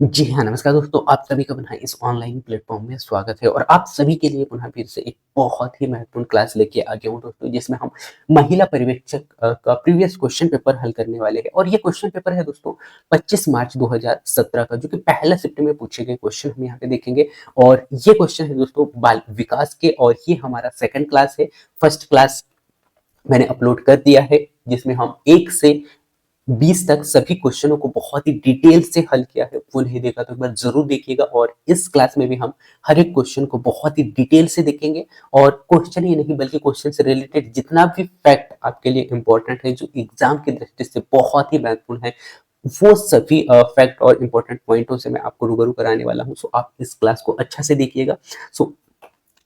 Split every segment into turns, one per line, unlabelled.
जी हाँ, नमस्कार दोस्तों, आप सभी का पुनः इस ऑनलाइन प्लेटफ़ॉर्म में स्वागत है और आप सभी के लिए पुनः फिर से एक बहुत ही महत्वपूर्ण क्लास लेके आ गया हूँ दोस्तों, जिसमें हम महिला पर्यवेक्षक का प्रीवियस क्वेश्चन पेपर हल करने वाले हैं। और ये क्वेश्चन पेपर है दोस्तों 25 मार्च 2017 का, जो कि पहला शिफ्ट में पूछे गए क्वेश्चन हम यहाँ पे देखेंगे। और ये क्वेश्चन है दोस्तों बाल विकास के, और ये हमारा सेकंड क्लास है। फर्स्ट क्लास मैंने अपलोड कर दिया है, जिसमें हम 1 से 20 तक सभी क्वेश्चनों को बहुत ही डिटेल से हल किया है। वो नहीं देखा तो एक बार जरूर देखिएगा। और इस क्लास में भी हम हर एक क्वेश्चन को बहुत ही डिटेल से देखेंगे। और क्वेश्चन ही नहीं बल्कि क्वेश्चन से रिलेटेड जितना भी फैक्ट आपके लिए इंपॉर्टेंट है, जो एग्जाम की दृष्टि से बहुत ही महत्वपूर्ण है, वो सभी फैक्ट और इंपॉर्टेंट पॉइंटों से मैं आपको रूबरू कराने वाला हूँ। सो आप इस क्लास को अच्छा से देखिएगा। सो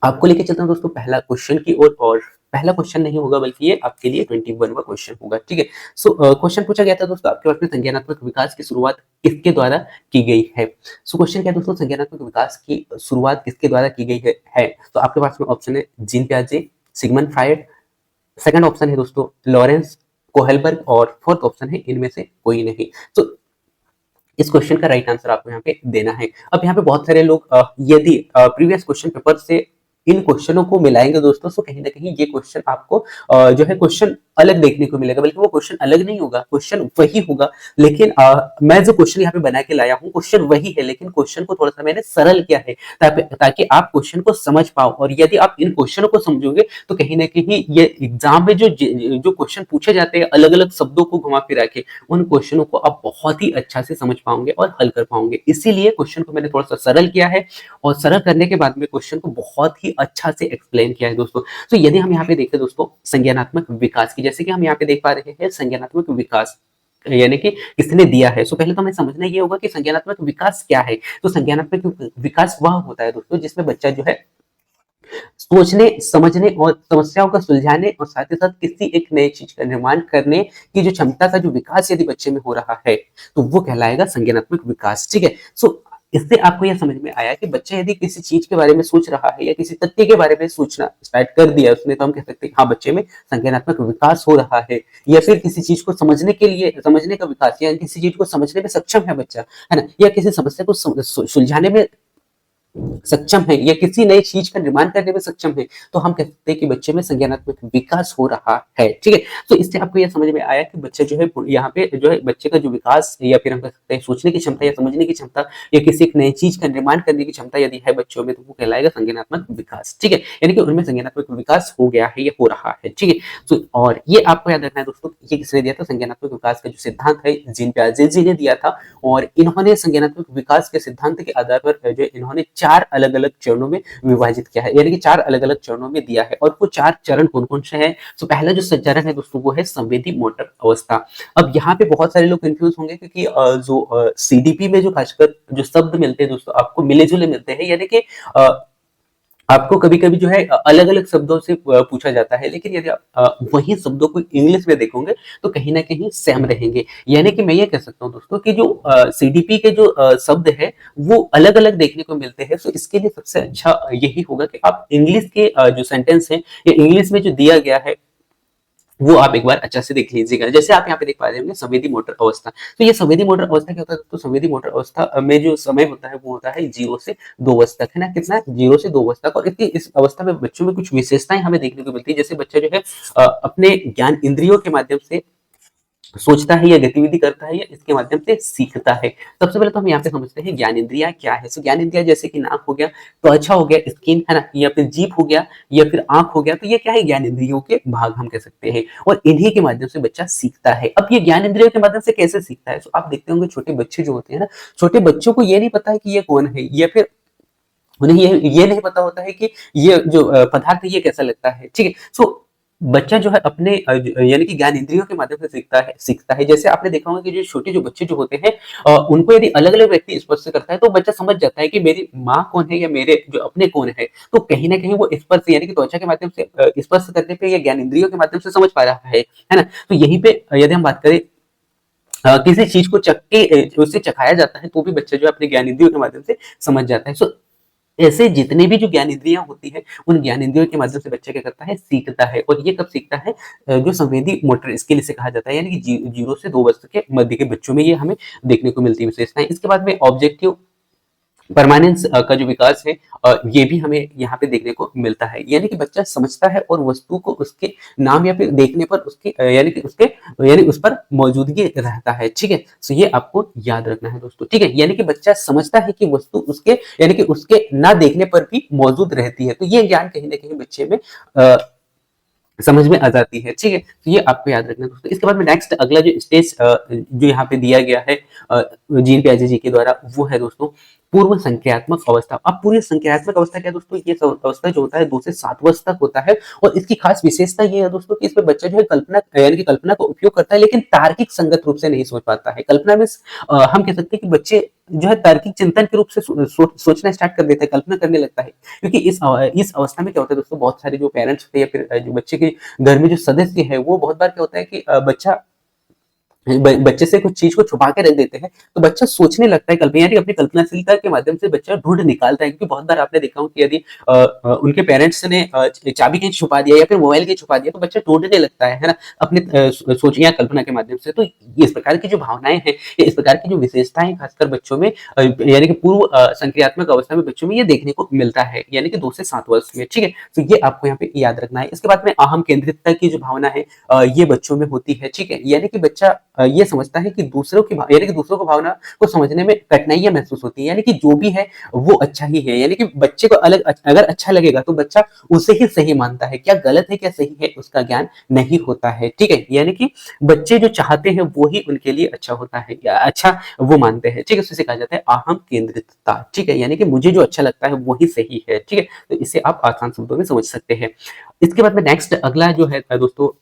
आपको लेके चलता हूँ दोस्तों पहला क्वेश्चन की ओर। और पहला क्वेश्चन नहीं होगा बल्कि ये आपके लिए 21वां क्वेश्चन होगा, ठीक है। सो क्वेश्चन पूछा गया था दोस्तों आपके पास में, संज्ञानात्मक विकास की शुरुआत किसके द्वारा की गई है। सो क्वेश्चन क्या है दोस्तों, संज्ञानात्मक विकास की शुरुआत किसके द्वारा की गई है। तो आपके पास में ऑप्शन है जीन पियाजे, सिगमंड फ्रायड, सेकंड ऑप्शन है दोस्तों लॉरेंस कोहेलबर्ग, और फोर्थ ऑप्शन है इनमें से कोई नहीं। तो इस क्वेश्चन का राइट आंसर आपको यहाँ पे देना है। अब यहाँ पे बहुत सारे लोग यदि प्रीवियस क्वेश्चन पेपर से इन क्वेश्चनों को मिलाएंगे दोस्तों, तो कहीं ना कहीं ये क्वेश्चन आपको जो है क्वेश्चन अलग देखने को मिलेगा, बल्कि वो क्वेश्चन अलग नहीं होगा, क्वेश्चन वही होगा। लेकिन मैं जो क्वेश्चन यहाँ पे बना के लाया हूँ, क्वेश्चन वही है, लेकिन क्वेश्चन को थोड़ा सा मैंने सरल किया है, ताकि आप क्वेश्चन को समझ पाओ। और यदि आप इन क्वेश्चनों को समझोगे तो कहीं ना कहीं ये एग्जाम में जो जो क्वेश्चन पूछे जाते हैं अलग अलग शब्दों को घुमा फिरा के, उन क्वेश्चनों को आप बहुत ही अच्छा से समझ पाओगे और हल कर पाओगे। इसीलिए क्वेश्चन को मैंने थोड़ा सा सरल किया है, और सरल करने के बाद में क्वेश्चन को बहुत ही अच्छा से एक्सप्लेन किया है दोस्तों। तो यदि हम यहाँ पे देखें दोस्तों संज्ञानात्मक विकास की, जैसे कि हम यहाँ पे देख पा रहे हैं संज्ञानात्मक विकास यानी कि किसने दिया है। सो पहले तो हमें समझना ये होगा कि संज्ञानात्मक विकास क्या है। तो संज्ञानात्मक विकास वह होता है दोस्तों जिसमें बच्चा जो है सोचने, समझने और समस्याओं को सुलझाने और साथ ही साथ किसी एक नई चीज का निर्माण करने की जो क्षमता का जो विकास यदि बच्चे में हो रहा है, तो वो कहलाएगा संज्ञानात्मक विकास, ठीक है। सो इससे आपको यह समझ में आया कि बच्चा यदि किसी चीज के बारे में सोच रहा है या किसी तथ्य के बारे में सोचना स्टार्ट कर दिया उसने, तो हम कह सकते हैं हाँ बच्चे में संज्ञानात्मक विकास हो रहा है। या फिर किसी चीज को समझने के लिए, समझने का विकास, या किसी चीज को समझने में सक्षम है बच्चा, है ना, या किसी समस्या को सुलझाने में सक्षम है, या किसी नई चीज का निर्माण करने में सक्षम है, तो हम कह सकते हैं कि बच्चे में संज्ञानात्मक विकास हो रहा है, ठीक है। तो इससे आपको यह समझ में आया कि बच्चा जो है यहाँ पे जो है बच्चे का जो विकास, या फिर हम कह सकते हैं सोचने की क्षमता या समझने की क्षमता या किसी एक नई चीज का निर्माण करने की क्षमता यदि है बच्चों में, तो वो कहलाएगा संज्ञानात्मक विकास, ठीक है। यानी कि उनमें संज्ञानात्मक विकास हो गया है या हो रहा है, ठीक है। तो और ये आपको याद रखना है दोस्तों, ये किसने दिया था, संज्ञानात्मक विकास का जो सिद्धांत है जीन पियाजे जी ने दिया था। और इन्होंने संज्ञानात्मक विकास के सिद्धांत के आधार पर जो इन्होंने 4 अलग-अलग चरणों में विभाजित किया है, यानी कि 4 अलग-अलग चरणों में दिया है। और वो 4 चरण कौन-कौन से हैं? तो पहला जो चरण है दोस्तों वो है संवेदी मोटर अवस्था। अब यहाँ पे बहुत सारे लोग कंफ्यूज होंगे, क्योंकि जो सीडीपी में जो खासकर जो शब्द मिलते हैं दोस्तों आपको मिले-जुले मिलते हैं, यानी कि अ, आपको कभी-कभी जो है अलग-अलग शब्दों से पूछा जाता है, लेकिन यदि आप वही शब्दों को इंग्लिश में देखोगे तो कहीं न कहीं सेम रहेंगे। यानी कि मैं ये कह सकता हूँ दोस्तों कि जो सीडीपी के जो शब्द है वो अलग-अलग देखने को मिलते हैं। तो इसके लिए सबसे अच्छा यही होगा कि आप इंग्लिश के जो सेंटेंस है या इंग्लिश में जो दिया गया है वो आप एक बार अच्छा से देख लीजिएगा। जैसे आप यहाँ पे देख पा रहे होंगे संवेदी मोटर अवस्था। तो ये संवेदी मोटर अवस्था क्या होता है? तो संवेदी मोटर अवस्था में जो समय होता है वो होता है 0 से 2 वर्ष तक, है ना? कितना? 0 से 2 वर्ष तक। और इस अवस्था में बच्चों में कुछ विशेषताएं हमें देखने को मिलती है। जैसे बच्चा जो है अपने ज्ञान इंद्रियों के माध्यम से सोचता है या गतिविधि करता है या इसके माध्यम से सीखता है। सबसे पहले तो हम यहाँ पे समझते हैं ज्ञान इंद्रियां क्या है। सो ज्ञान इंद्रियां जैसे कि नाक हो गया, त्वचा हो गया, स्किन, है ना, या फिर जीभ हो गया, या फिर आंख हो गया, तो ये क्या है? ज्ञान इंद्रियों के भाग हम कह सकते हैं। और इन्हीं के माध्यम से बच्चा सीखता है। अब ये ज्ञान इंद्रियों के माध्यम से कैसे सीखता है? तो आप देखते होंगे छोटे बच्चे जो होते हैं ना, छोटे बच्चों को ये नहीं पता है कि ये कौन है, या फिर उन्हें ये नहीं पता होता है कि ये जो पदार्थ है ये कैसा लगता है, ठीक है। सो बच्चा जो है अपने यानी कि ज्ञान इंद्रियों के माध्यम से सीखता है। जैसे आपने देखा होगा कि जो छोटे जो बच्चे जो होते हैं उनको यदि अलग अलग व्यक्ति स्पर्श करता है तो बच्चा समझ जाता है कि मेरी माँ कौन है या मेरे जो अपने कौन है। तो कहीं ना कहीं वो स्पर्श यानी कि त्वचा के माध्यम से स्पर्श करने पे या ज्ञान इंद्रियों के माध्यम से समझ पा रहा है ना। तो यहीं पे यदि हम बात करें किसी चीज को चख के उससे चखाया जाता है तो भी बच्चा जो है अपने ज्ञान इंद्रियों के माध्यम से समझ जाता है। सो ऐसे जितने भी जो ज्ञानेंद्रियाँ होती हैं, उन ज्ञानेंद्रियों के माध्यम से बच्चा क्या करता है, सीखता है। और ये कब सीखता है, जो संवेदी मोटर स्किल इसे कहा जाता है, यानी कि 0 से 2 वर्ष के मध्य के बच्चों में ये हमें देखने को मिलती है विशेषताएँ। इसके बाद में ऑब्जेक्टिव परमानेंस का जो विकास है, ये भी हमें यहाँ पे देखने को मिलता है। यानी कि बच्चा समझता है और वस्तु को उसके नाम या फिर देखने पर उसके यानी कि उसके यानी उस पर मौजूदगी रहता है, ठीक है? तो ये आपको याद रखना है दोस्तों, ठीक है? यानी कि बच्चा समझता है कि वस्तु उसके यानी कि उसके ना देखने पर भी मौजूद रहती है। तो ये ज्ञान कहीं न कहीं बच्चे में अ, समझ में आ जाती है, ठीक है? तो ये आपको याद रखना है दोस्तों। इसके बाद में नेक्स्ट अगला जो स्टेज जो यहाँ पे दिया गया है जीन पियाजे जी के द्वारा, वो है दोस्तों पूर्व संक्रियात्मक अवस्था। अब पूर्व संक्रियात्मक अवस्था क्या है दोस्तों? ये अवस्था जो होता है 2 से 7 वर्ष तक होता है और इसकी खास विशेषता ये है दोस्तों कि इसमें बच्चा जो है कल्पना यानी कि कल्पना का उपयोग करता है, लेकिन तार्किक संगत रूप से नहीं सोच पाता है। कल्पना में हम कह सकते हैं कि बच्चे जो है तार्किक चिंतन के रूप से सोचना स्टार्ट कर देता है, कल्पना करने लगता है। क्योंकि इस अवस्था में क्या होता है दोस्तों, बहुत सारे जो पेरेंट्स होते हैं या फिर जो बच्चे के घर में जो सदस्य है, वो बहुत बार क्या होता है कि बच्चा बच्चे से कुछ चीज को छुपा के रख देते हैं, तो बच्चा सोचने लगता है, कल्पना यानी अपनी कल्पनाशीलता के माध्यम से बच्चा ढूंढ निकालता है। क्योंकि बहुत बार आपने देखा हो कि यदि उनके पेरेंट्स ने चाबी कहीं छुपा दिया या फिर मोबाइल कहीं छुपा दिया, तो बच्चा ढूंढने लगता है ना, अपने सोच या कल्पना के माध्यम से। तो इस प्रकार की जो भावनाएं हैं, इस प्रकार की जो विशेषताएं खासकर बच्चों में यानी कि पूर्व संक्रियात्मक अवस्था में बच्चों में ये देखने को मिलता है, यानी कि 2 से 7 वर्ष में, ठीक है? तो ये आपको यहाँ पे याद रखना है। इसके बाद में अहम केंद्रितता की जो भावना है, ये बच्चों में होती है, ठीक है? यानी कि बच्चा ये समझता है कि दूसरों की यानी कि दूसरों को भावना को समझने में कठिनाइयां महसूस होती है, यानी कि जो भी है वो अच्छा ही है। यानी कि बच्चे को अलग अगर अच्छा लगेगा तो बच्चा उसे ही सही मानता है, क्या गलत है क्या सही है उसका ज्ञान नहीं होता है, ठीक है? यानी कि बच्चे जो चाहते हैं वो ही उनके लिए अच्छा होता है या अच्छा वो मानते हैं, ठीक है? इसे कहा जाता है अहम केंद्रितता, ठीक है? यानी कि मुझे जो अच्छा लगता है वो ही सही है, ठीक है? तो इसे आप आसान शब्दों में समझ सकते हैं। इसके बाद में नेक्स्ट अगला जो है दोस्तों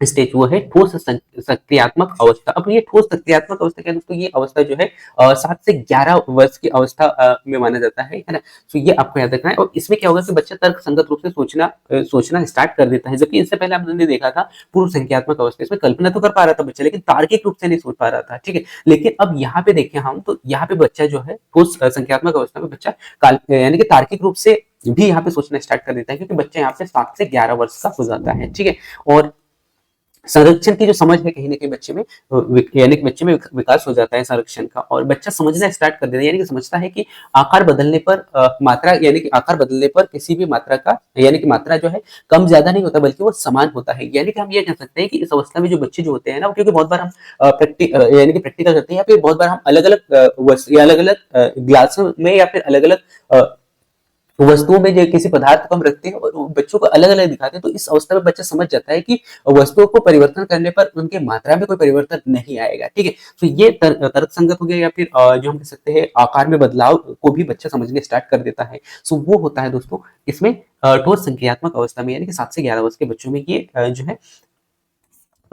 स्टेज, वो है ठोस सक्रियात्मक अवस्था। अब ये ठोस सक्रियात्मक अवस्था क्या है दोस्तों? ये अवस्था जो है 7 से 11 वर्ष की अवस्था में माना जाता है ना? तो ये आपको याद रखना है। और इसमें क्या होगा कि बच्चा तर्क संगत रूप से सोचना स्टार्ट कर देता है, जबकि इससे पहले हमने देखा था पूर्व संख्यात्मक अवस्था, इसमें कल्पना तो कर पा रहा था बच्चा, लेकिन तार्किक रूप से नहीं सोच पा रहा था, ठीक है? लेकिन अब यहाँ पे देखें हम, तो यहाँ पे बच्चा जो है ठोस संख्यात्मक अवस्था में बच्चा यानी कि तार्किक रूप से भी यहाँ पे सोचना स्टार्ट कर देता है, क्योंकि बच्चा यहाँ पे 7 से 11 वर्ष का हो जाता है, ठीक है? और संरक्षण की जो समझ है कहीं न कहीं बच्चे में यानी कि बच्चे में विकास हो जाता है संरक्षण का, और बच्चा समझना स्टार्ट कर देता है, यानी कि समझता है कि आकार बदलने पर मात्रा यानी कि आकार बदलने पर किसी भी मात्रा का यानी कि मात्रा जो है कम ज़्यादा नहीं होता, बल्कि वो समान होता है। यानी कि हम ये कह सकते हैं कि इस अवस्था में जो बच्चे जो होते हैं ना, क्योंकि बहुत बार हम यानी कि प्रैक्टिकल करते हैं, या फिर बहुत बार हम अलग-अलग वस्तु या अलग-अलग ग्लासों में या फिर अलग-अलग वस्तुओं में जो किसी पदार्थ को हम रखते हैं और बच्चों को अलग-अलग दिखाते हैं, तो इस अवस्था में बच्चा समझ जाता है कि वस्तुओं को परिवर्तन करने पर उनके मात्रा में कोई परिवर्तन नहीं आएगा, ठीक है? तो ये तर्क संगत हो गया, या फिर जो हम कह सकते हैं आकार में बदलाव को भी बच्चा समझने स्टार्ट कर देता है। सो वो होता है दोस्तों इसमें ठोस संक्रियात्मक अवस्था में, यानी कि 7 से 11 वर्ष के बच्चों में ये जो है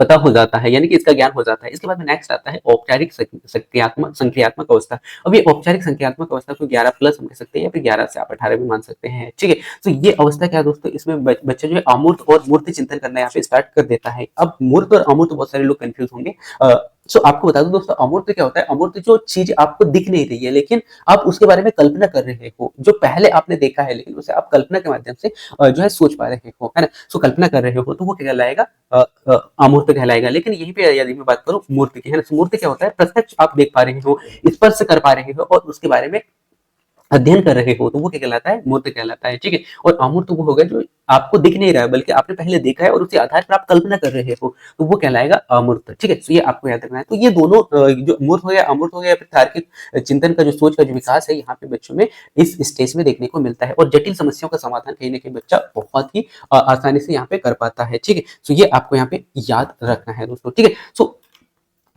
पता हो जाता है, यानी कि इसका ज्ञान हो जाता है। इसके बाद में नेक्स्ट आता है औपचारिक संक्रियात्मक अवस्था। अब ये औपचारिक संक्रियात्मक अवस्था को 11 प्लस हम कह सकते हैं, या फिर 11 से आप 18 भी मान सकते हैं, ठीक है? तो ये अवस्था क्या है दोस्तों? इसमें बच्चा जो है अमूर्त और मूर्त चिंतन करना यहाँ पे स्टार्ट कर देता है। अब मूर्त और अमूर्त बहुत सारे लोग कंफ्यूज होंगे। सो आपको बता दूं दोस्तों, अमूर्त क्या होता है? अमूर्त जो चीज आपको दिख नहीं रही है, लेकिन आप उसके बारे में कल्पना कर रहे हो, जो पहले आपने देखा है लेकिन उसे आप कल्पना के माध्यम से जो है सोच पा रहे हो, है ना? सो कल्पना कर रहे हो तो वो क्या कहलाएगा? अमूर्त कहलाएगा। लेकिन यहीं पे यदि मैं बात करूं मूर्त की, है ना? मूर्त क्या होता है? प्रत्यक्ष आप देख पा रहे हो, स्पर्श कर पा रहे हो और उसके बारे में अध्ययन कर रहे हो, तो वो क्या कहलाता है? मूर्त कहलाता है, ठीक है? और अमूर्त वो हो गया जो आपको दिख नहीं रहा है, बल्कि आपने पहले देखा है और उसी आधार पर आप कल्पना कर रहे हो, तो वो कहलाएगा अमूर्त, ठीक है? तो ये आपको याद रखना है। तो ये दोनों जो मूर्त हो गया, अमूर्त हो गया, फिर तार्किक चिंतन का जो सोच का जो विकास है, यहाँ पे बच्चों में इस स्टेज में देखने को मिलता है, और जटिल समस्याओं का समाधान कहीं न कहीं बच्चा बहुत ही आसानी से यहाँ पे कर पाता है, ठीक है? तो ये आपको यहाँ पे याद रखना है दोस्तों, ठीक है? सो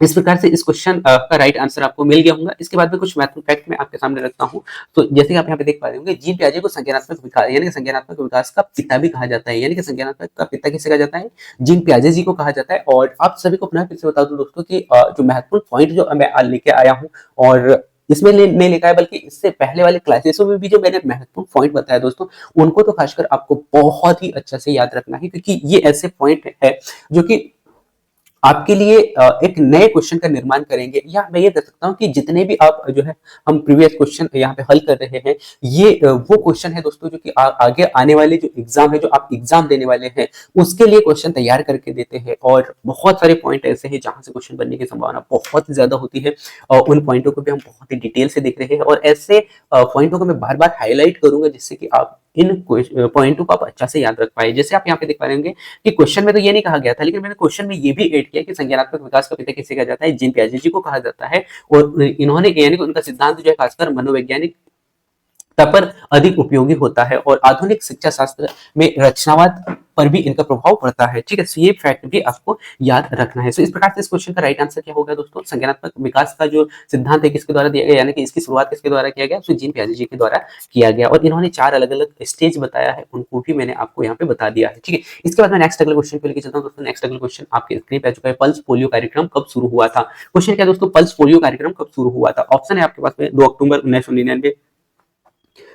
इस प्रकार से इस क्वेश्चन का राइट आंसर आपको मिल गया होगा। इसके बाद में कुछ मैथ्स फैक्ट मैं आपके सामने रखता हूँ। तो जैसे कि आप यहाँ पे देख पा रहे होंगे, जीन पियाजे को संज्ञानात्मक विकास यानी कि संज्ञानात्मक विकास का पिता भी कहा जाता है, यानी कि संज्ञानात्मक का पिता किसे कहा जाता है? जीन पियाजे जी को कहा जाता है। और आप सभी को पुनः फिर से बता दूं दोस्तों कि जो महत्वपूर्ण पॉइंट जो मैं आज लेके आया हूँ, और इसमें नहीं लेकर आया, बल्कि इससे पहले वाले क्लासेसों में भी जो मैंने महत्वपूर्ण पॉइंट बताया दोस्तों, उनको तो खासकर आपको बहुत ही अच्छा से याद रखना है, क्योंकि ये ऐसे पॉइंट है जो कि आपके लिए एक नए क्वेश्चन का निर्माण करेंगे, या मैं ये कह सकता हूँ कि जितने भी आप जो है हम प्रीवियस क्वेश्चन यहाँ पे हल कर रहे हैं, ये वो क्वेश्चन है दोस्तों जो कि आगे आने वाले जो एग्जाम है, जो आप एग्जाम देने वाले हैं, उसके लिए क्वेश्चन तैयार करके देते हैं। और बहुत सारे पॉइंट ऐसे हैं जहां से क्वेश्चन बनने की संभावना बहुत ज्यादा होती है, और उन पॉइंटों को भी हम बहुत ही डिटेल से देख रहे हैं, और ऐसे पॉइंटों को मैं बार बार हाईलाइट करूंगा जिससे कि आप इन पॉइंटों को आप अच्छा से याद रख पाए। जैसे आप यहाँ पे देख पा रहे होंगे कि क्वेश्चन में तो ये नहीं कहा गया था, लेकिन मैंने क्वेश्चन में ये भी ऐड किया कि संज्ञानात्मक विकास का पिता किसे कहा जाता है, जीन पियाजे जी को कहा जाता है। और इन्होंने यानी कि उनका सिद्धांत जो है खासकर मनोवैज्ञानिक पर अधिक उपयोगी होता है, और आधुनिक शिक्षा शास्त्र में रचनावाद पर भी इनका प्रभाव पड़ता है। ठीक है, so ये फैक्ट भी आपको याद रखना है। इस प्रकार से इस क्वेश्चन का राइट आंसर क्या होगा दोस्तों? संज्ञानात्मक विकास का जो सिद्धांत है किसके द्वारा दिया गया, यानी कि इसकी शुरुआत किसके द्वारा किया गया? जीन पियाजे जी के द्वारा किया गया, और इन्होंने 4 अलग-अलग स्टेज बताया है, उनको भी मैंने आपको यहाँ पे बता दिया है। ठीक है, इसके बाद मैं नेक्स्ट अगले क्वेश्चन पे लेके चलता हूँ दोस्तों। नेक्स्ट अगला क्वेश्चन आपके स्क्रीन पे आ चुका है। पल्स पोलियो कार्यक्रम कब शुरू हुआ था? क्वेश्चन क्या है दोस्तों? पल्स पोलियो कार्यक्रम कब शुरू हुआ था? ऑप्शन है आपके पास में 2 अक्टूबर 1999,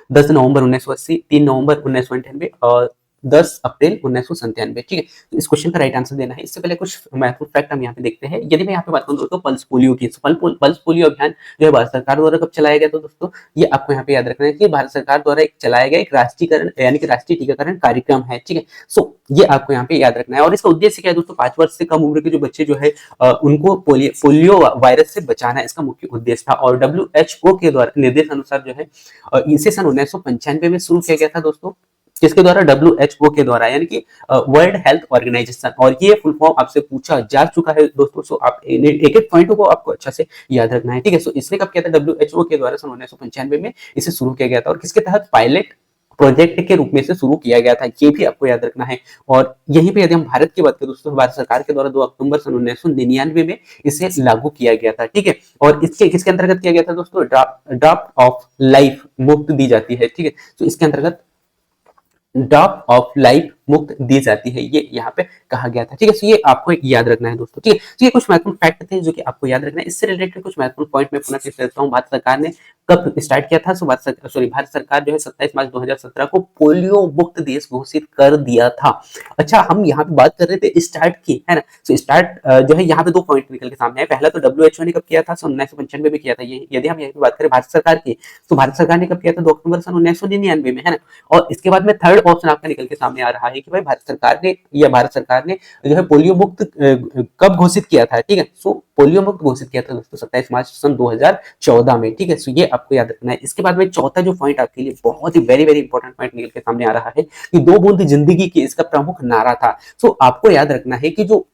10 नवंबर 1980, 3 नवंबर 1998 और 10 अप्रैल 1997। ठीक है, तो इस क्वेश्चन का राइट आंसर देना है। इससे पहले कुछ महत्वपूर्ण फैक्ट हम यहाँ पे देखते हैं। यदि मैं यहाँ पे बात करूँ दोस्तों पल्स पोलियो की, पल्स पोलियो अभियान जो है भारत सरकार द्वारा कब चलाया गया था दोस्तों? ये आपको यहाँ पे याद रखना है कि भारत सरकार द्वारा एक चलाया गया एक राष्ट्रीयकरण यानी कि राष्ट्रीय टीकाकरण कार्यक्रम है। ठीक है, सो ये आपको यहाँ पे याद रखना है। और इसका उद्देश्य क्या है दोस्तों? 5 वर्ष से कम उम्र के जो बच्चे जो है उनको पोलियो वायरस से बचाना इसका मुख्य उद्देश्य था। और WHO के द्वारा निर्देश अनुसार जो है इसे सन 1995 में शुरू किया गया था दोस्तों। किसके द्वारा? WHO के द्वारा, यानी कि वर्ल्ड हेल्थ ऑर्गेनाइजेशन। और ये फुल फॉर्म आपसे पूछा जा चुका है दोस्तों, सो आप एक एक पॉइंट को आपको अच्छा से याद रखना है। ठीक है, सो इसने कब किया था? WHO के द्वारा सन 1995 में इसे शुरू किया गया था, और किसके तहत? पायलट प्रोजेक्ट के रूप में इसे शुरू किया गया था, ये भी आपको याद रखना है। और यहीं पे यदि हम भारत की बात करें दोस्तों, भारत सरकार के द्वारा 2 अक्टूबर सन 1999 में इसे लागू किया गया था। ठीक है, और इसके किसके अंतर्गत किया गया था दोस्तों? ड्रॉप ऑफ लाइफ मुफ्त दी जाती है। ठीक है, तो इसके अंतर्गत ड्रॉप ऑफ लाइफ मुक्त दी जाती है, ये यहाँ पे कहा गया था। ठीक है, तो ये आपको याद रखना है दोस्तों। ठीक है, तो ये कुछ महत्वपूर्ण फैक्ट थे जो कि आपको याद रखना है। इससे रिलेटेड कुछ महत्वपूर्ण पॉइंट मैं पुनः फिर देता हूँ। भारत सरकार ने कब स्टार्ट किया था? भारत सरकार जो है 27 मार्च 2017 को पोलियो मुक्त देश घोषित कर दिया था। अच्छा, हम यहाँ पे बात कर रहे थे स्टार्ट की, है ना? तो स्टार्ट जो है यहाँ पे 2 पॉइंट निकल के सामने आए। पहला तो WHO ने कब किया था? सन 1995 में किया था। ये यदि हम यहाँ पे बात करें भारत सरकार की, तो भारत सरकार ने कब किया था? 2 अक्टूबर सन 1999 में, है ना? और इसके बाद में थर्ड ऑप्शन आपका निकल के सामने आ रहा है कि भाई भारत सरकार ने जो है पोलियो मुक्त कब घोषित किया था? ठीक है, सो पोलियो मुक्त घोषित किया था दोस्तों 27 मार्च सन 2014 में। ठीक है, सो ये आपको याद रखना है। इसके बाद में चौथा जो पॉइंट आपके लिए बहुत ही वेरी वेरी इंपॉर्टेंट पॉइंट निकल के सामने आ रहा है कि 2 बूंद जिंदगी की इसका प्रमुख नारा था। सो आपको याद रखना है कि जो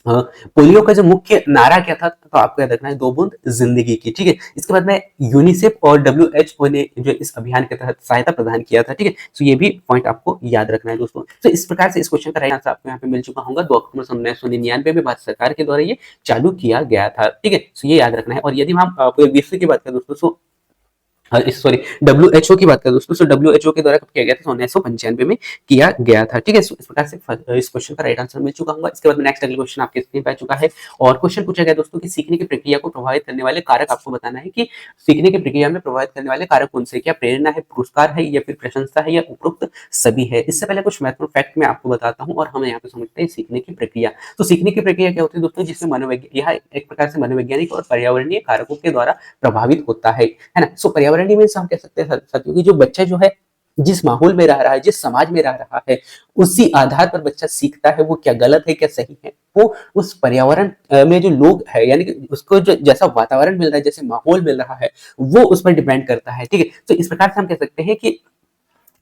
पोलियो का जो मुख्य नारा क्या था, तो आपको याद रखना है 2 बूंद जिंदगी की। ठीक है, इसके बाद में यूनिसेफ और WHO ने जो इस अभियान के तहत सहायता प्रदान किया था। ठीक है, तो ये भी पॉइंट आपको याद रखना है दोस्तों। तो इस प्रकार से इस क्वेश्चन का राइट आंसर आपको यहाँ पे मिल चुका होगा। 2 अक्टूबर सन 1999 में भारत सरकार के द्वारा ये चालू किया गया था। ठीक है, तो ये याद रखना है। और यदि हम पूरे विश्व की बात करें दोस्तों, सो सॉरी WHO की बात करें दोस्तों, WHO के द्वारा कब किया गया था? 1995 में किया गया था। ठीक है, इस प्रकार से इस क्वेश्चन का राइट आंसर मिल चुका होगा। इसके बाद में नेक्स्ट अगला क्वेश्चन आपके स्क्रीन पे आ चुका है, और क्वेश्चन पूछा गया दोस्तों कि सीखने की प्रक्रिया को प्रभावित करने वाले कारक आपको बताना है कि सीखने की प्रक्रिया में प्रभावित करने वाले कारक कौन से? क्या प्रेरणा है, पुरस्कार है, या फिर प्रशंसा है, या उपरोक्त सभी है? इससे पहले कुछ महत्वपूर्ण फैक्ट मैं आपको बताता हूँ, और हम यहाँ पे समझते हैं सीखने की प्रक्रिया। तो सीखने की प्रक्रिया क्या होती है दोस्तों? जिसमें यह एक प्रकार से मनोवैज्ञानिक और पर्यावरणीय कारकों के द्वारा प्रभावित होता है ना? सो पर्यावरणीय मीन्स हम कह सकते हैं साथियों की जो बच्चा जो है जिस माहौल में रह रहा है, जिस समाज में रह रहा है, उसी आधार पर बच्चा सीखता है वो क्या गलत है क्या सही है। वो उस पर्यावरण में जो लोग है, यानी कि उसको जो जैसा वातावरण मिल रहा है, जैसे माहौल मिल रहा है, वो उस पर डिपेंड करता है। ठीक है, तो इस प्रकार से हम कह सकते हैं कि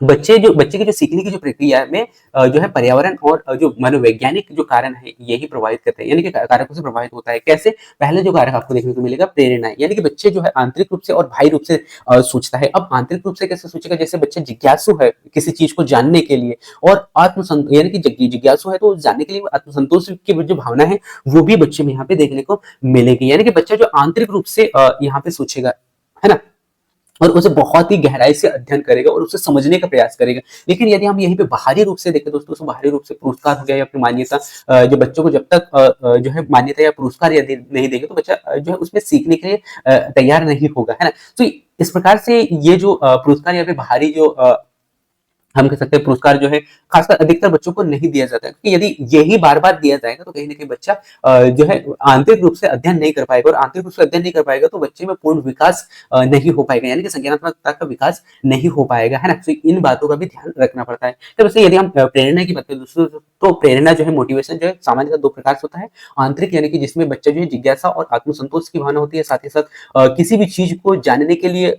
बच्चे की जो सीखने की जो प्रक्रिया में जो है पर्यावरण और जो मनोवैज्ञानिक जो कारण है यही प्रभावित करते हैं, यानी कि कारकों से प्रभावित होता है। कैसे? पहले जो कारक आपको देखने को मिलेगा प्रेरणा, यानी कि बच्चे जो है आंतरिक रूप से और बाह्य रूप से सोचता है। अब आंतरिक रूप से कैसे सोचेगा? जैसे बच्चा जिज्ञासु है किसी चीज को जानने के लिए, और यानी कि जिज्ञासु है तो जानने के लिए आत्मसंतोष की जो भावना है वो भी बच्चे में यहाँ पे देखने को मिलेगी। यानी कि बच्चा जो आंतरिक रूप से यहाँ पे सोचेगा, है ना, और उसे बहुत ही गहराई से अध्ययन करेगा और उसे समझने का प्रयास करेगा। लेकिन यदि हम यहीं पे बाहरी रूप से देखें दोस्तों, तो बाहरी रूप से पुरस्कार हो गया या फिर मान्यता, जो बच्चों को जब तक जो है मान्यता या पुरस्कार यदि नहीं देंगे तो बच्चा जो है उसमें सीखने के लिए तैयार नहीं होगा, है ना। तो इस प्रकार से ये जो पुरस्कार या फिर बाहरी जो हम कह सकते हैं पुरस्कार जो है खासकर अधिकतर बच्चों को नहीं दिया जाता है, क्योंकि यदि यही बार-बार दिया जाएगा तो कहीं न कहीं बच्चा जो है आंतरिक रूप से अध्ययन नहीं कर पाएगा, और आंतरिक रूप से अध्ययन नहीं कर पाएगा तो बच्चे में पूर्ण विकास नहीं हो पाएगा, यानी कि संज्ञानात्मकता का विकास नहीं हो पाएगा, है ना? तो इन बातों का भी ध्यान रखना पड़ता है। तो वैसे यदि हम प्रेरणा की बात करें दोस्तों, तो प्रेरणा जो है, मोटिवेशन जो है, सामान्यतः 2 प्रकार से होता है। आंतरिक, यानी कि जिसमें बच्चा जो है जिज्ञासा और आत्मसंतोष की भावना होती है, साथ ही साथ किसी भी चीज़ को जानने के लिए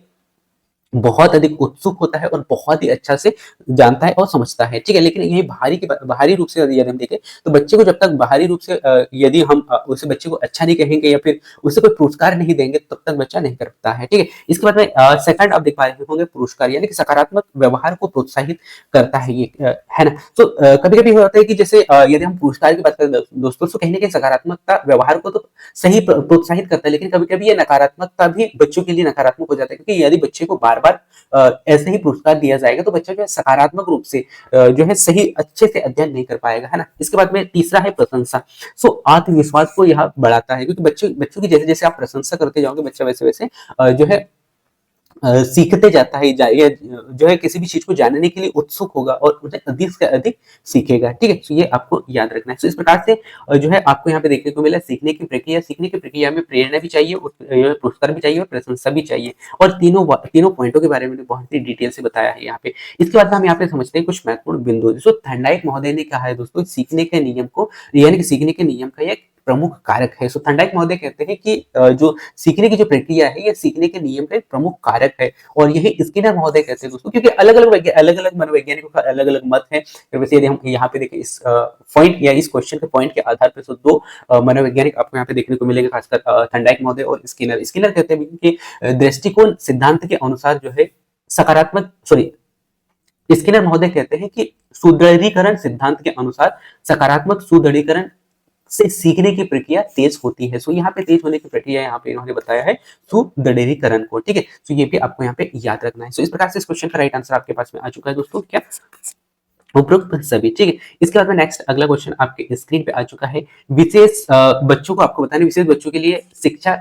बहुत अधिक उत्सुक होता है और बहुत ही अच्छा से जानता है और समझता है, ठीक है? लेकिन यही बाहरी रूप से यदि हम देखें, तो बच्चे को जब तक बाहरी रूप से यदि हम उस बच्चे को अच्छा नहीं कहेंगे या फिर उसे कोई पुरस्कार नहीं देंगे, तब तक बच्चा नहीं कर पाता है, ठीक है? इसके बाद में सेकंड आप देख पा रहे होंगे, पुरस्कार, यानी कि सकारात्मक व्यवहार को प्रोत्साहित करता है ये, है ना? तो कभी-कभी होता है कि जैसे यदि हम पुरस्कार की बात करें दोस्तों, तो कहीं न कहीं सकारात्मकता व्यवहार को तो सही प्रोत्साहित करता है, लेकिन कभी-कभी ये नकारात्मकता भी बच्चों के लिए नकारात्मक हो जाता है, क्योंकि यदि बच्चे को बार-बार ऐसे ही पुरस्कार दिया जाएगा तो बच्चा जो है सकारात्मक रूप से जो है सही अच्छे से अध्ययन नहीं कर पाएगा, है ना? इसके बाद में तीसरा है प्रशंसा। सो आत्मविश्वास को यह बढ़ाता है, क्योंकि बच्चों की जैसे-जैसे आप प्रशंसा करते जाओगे, बच्चा वैसे-वैसे जो है सीखते जाता है, या जो है किसी भी चीज़ को जानने के लिए उत्सुक होगा और उसे अधिक से अधिक सीखेगा, ठीक है? तो ये आपको याद रखना है। तो इस प्रकार से जो है आपको यहाँ पे देखने को मिला सीखने की प्रक्रिया में प्रेरणा भी चाहिए, पुरस्कार भी चाहिए और प्रशंसा भी चाहिए, और तीनों पॉइंटों के बारे में मैंने बहुत ही डिटेल से बताया है यहाँ पे। इसके बाद हम यहाँ पे समझते हैं कुछ महत्वपूर्ण बिंदु। जो थर्नडाइक महोदय ने कहा है दोस्तों, सीखने के नियम को, यानी कि सीखने के नियम का एक प्रमुख कारक है। सो थर्नडाइक महोदय कहते हैं कि जो सीखने की जो प्रक्रिया है, ये सीखने के नियम का एक प्रमुख कारक है, और यही स्किनर महोदय कहते हैं दोस्तों, क्योंकि अलग-अलग मनोवैज्ञानिकों का अलग-अलग मत है। तो वैसे यदि हम यहाँ पे देखें इस पॉइंट या इस क्वेश्चन के पॉइंट के आधार पर, तो 2 मनोवैज्ञानिक आपको यहाँ पे देखने को मिलेंगे, खासकर थर्नडाइक महोदय और स्किनर। स्किनर कहते हैं कि दृष्टिकोण सिद्धांत के अनुसार जो है सकारात्मक सॉरी स्किनर महोदय कहते हैं कि सुदृढ़ीकरण सिद्धांत के अनुसार सकारात्मक सुदृढ़ीकरण से सीखने की प्रक्रिया तेज होती है। सो यहाँ पे तेज होने की प्रक्रिया यहाँ पे इन्होंने बताया है सुदृढ़ीकरण को, ठीक है? तो ये भी आपको यहाँ पे याद रखना है। सो इस प्रकार से इस क्वेश्चन का राइट आंसर आपके पास में आ चुका है दोस्तों, क्या उपरोक्त सभी, ठीक है? इसके बाद में नेक्स्ट अगला क्वेश्चन आपके स्क्रीन पे आ चुका है। विशेष बच्चों को आपको बताना है, विशेष बच्चों के लिए शिक्षा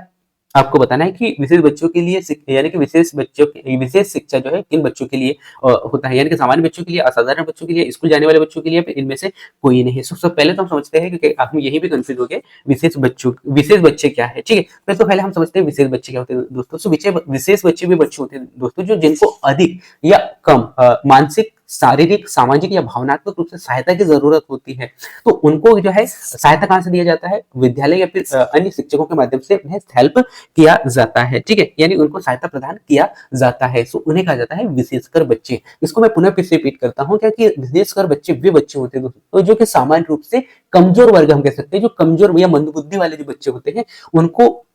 आपको बताना है कि विशेष बच्चों के लिए यानी कि विशेष शिक्षा जो है किन बच्चों के लिए होता है, यानी कि सामान्य बच्चों के लिए, असाधारण बच्चों के लिए, स्कूल जाने वाले बच्चों के लिए, फिर इनमें से कोई नहीं है। सबसे पहले तो हम समझते हैं, क्योंकि हम यही भी कंफ्यूज हो गए, विशेष बच्चे क्या है, ठीक है? तो पहले हम समझते हैं विशेष बच्चे क्या होते हैं दोस्तों। विशेष बच्चे भी बच्चे होते हैं दोस्तों, जो जिनको अधिक या कम मानसिक, शारीरिक, सामाजिक या भावनात्मक रूप से सहायता की जरूरत होती है। तो उनको जो है सहायता कहाँ से दिया जाता है? विद्यालय या फिर अन्य शिक्षकों के माध्यम से उन्हें हेल्प किया जाता है, ठीक है? यानी उनको सहायता प्रदान किया जाता है। सो उन्हें कहा जाता है विशेषकर बच्चे। इसको मैं पुनः फिर से रिपीट करता हूँ, क्या कि विशेषकर बच्चे वे बच्चे होते हैं दोस्तों, जो कि सामान्य रूप से कमजोर वर्ग हम कह सकते हैं, जो कमजोर या मंदबुद्धि वाले जो बच्चे होते हैं, उनको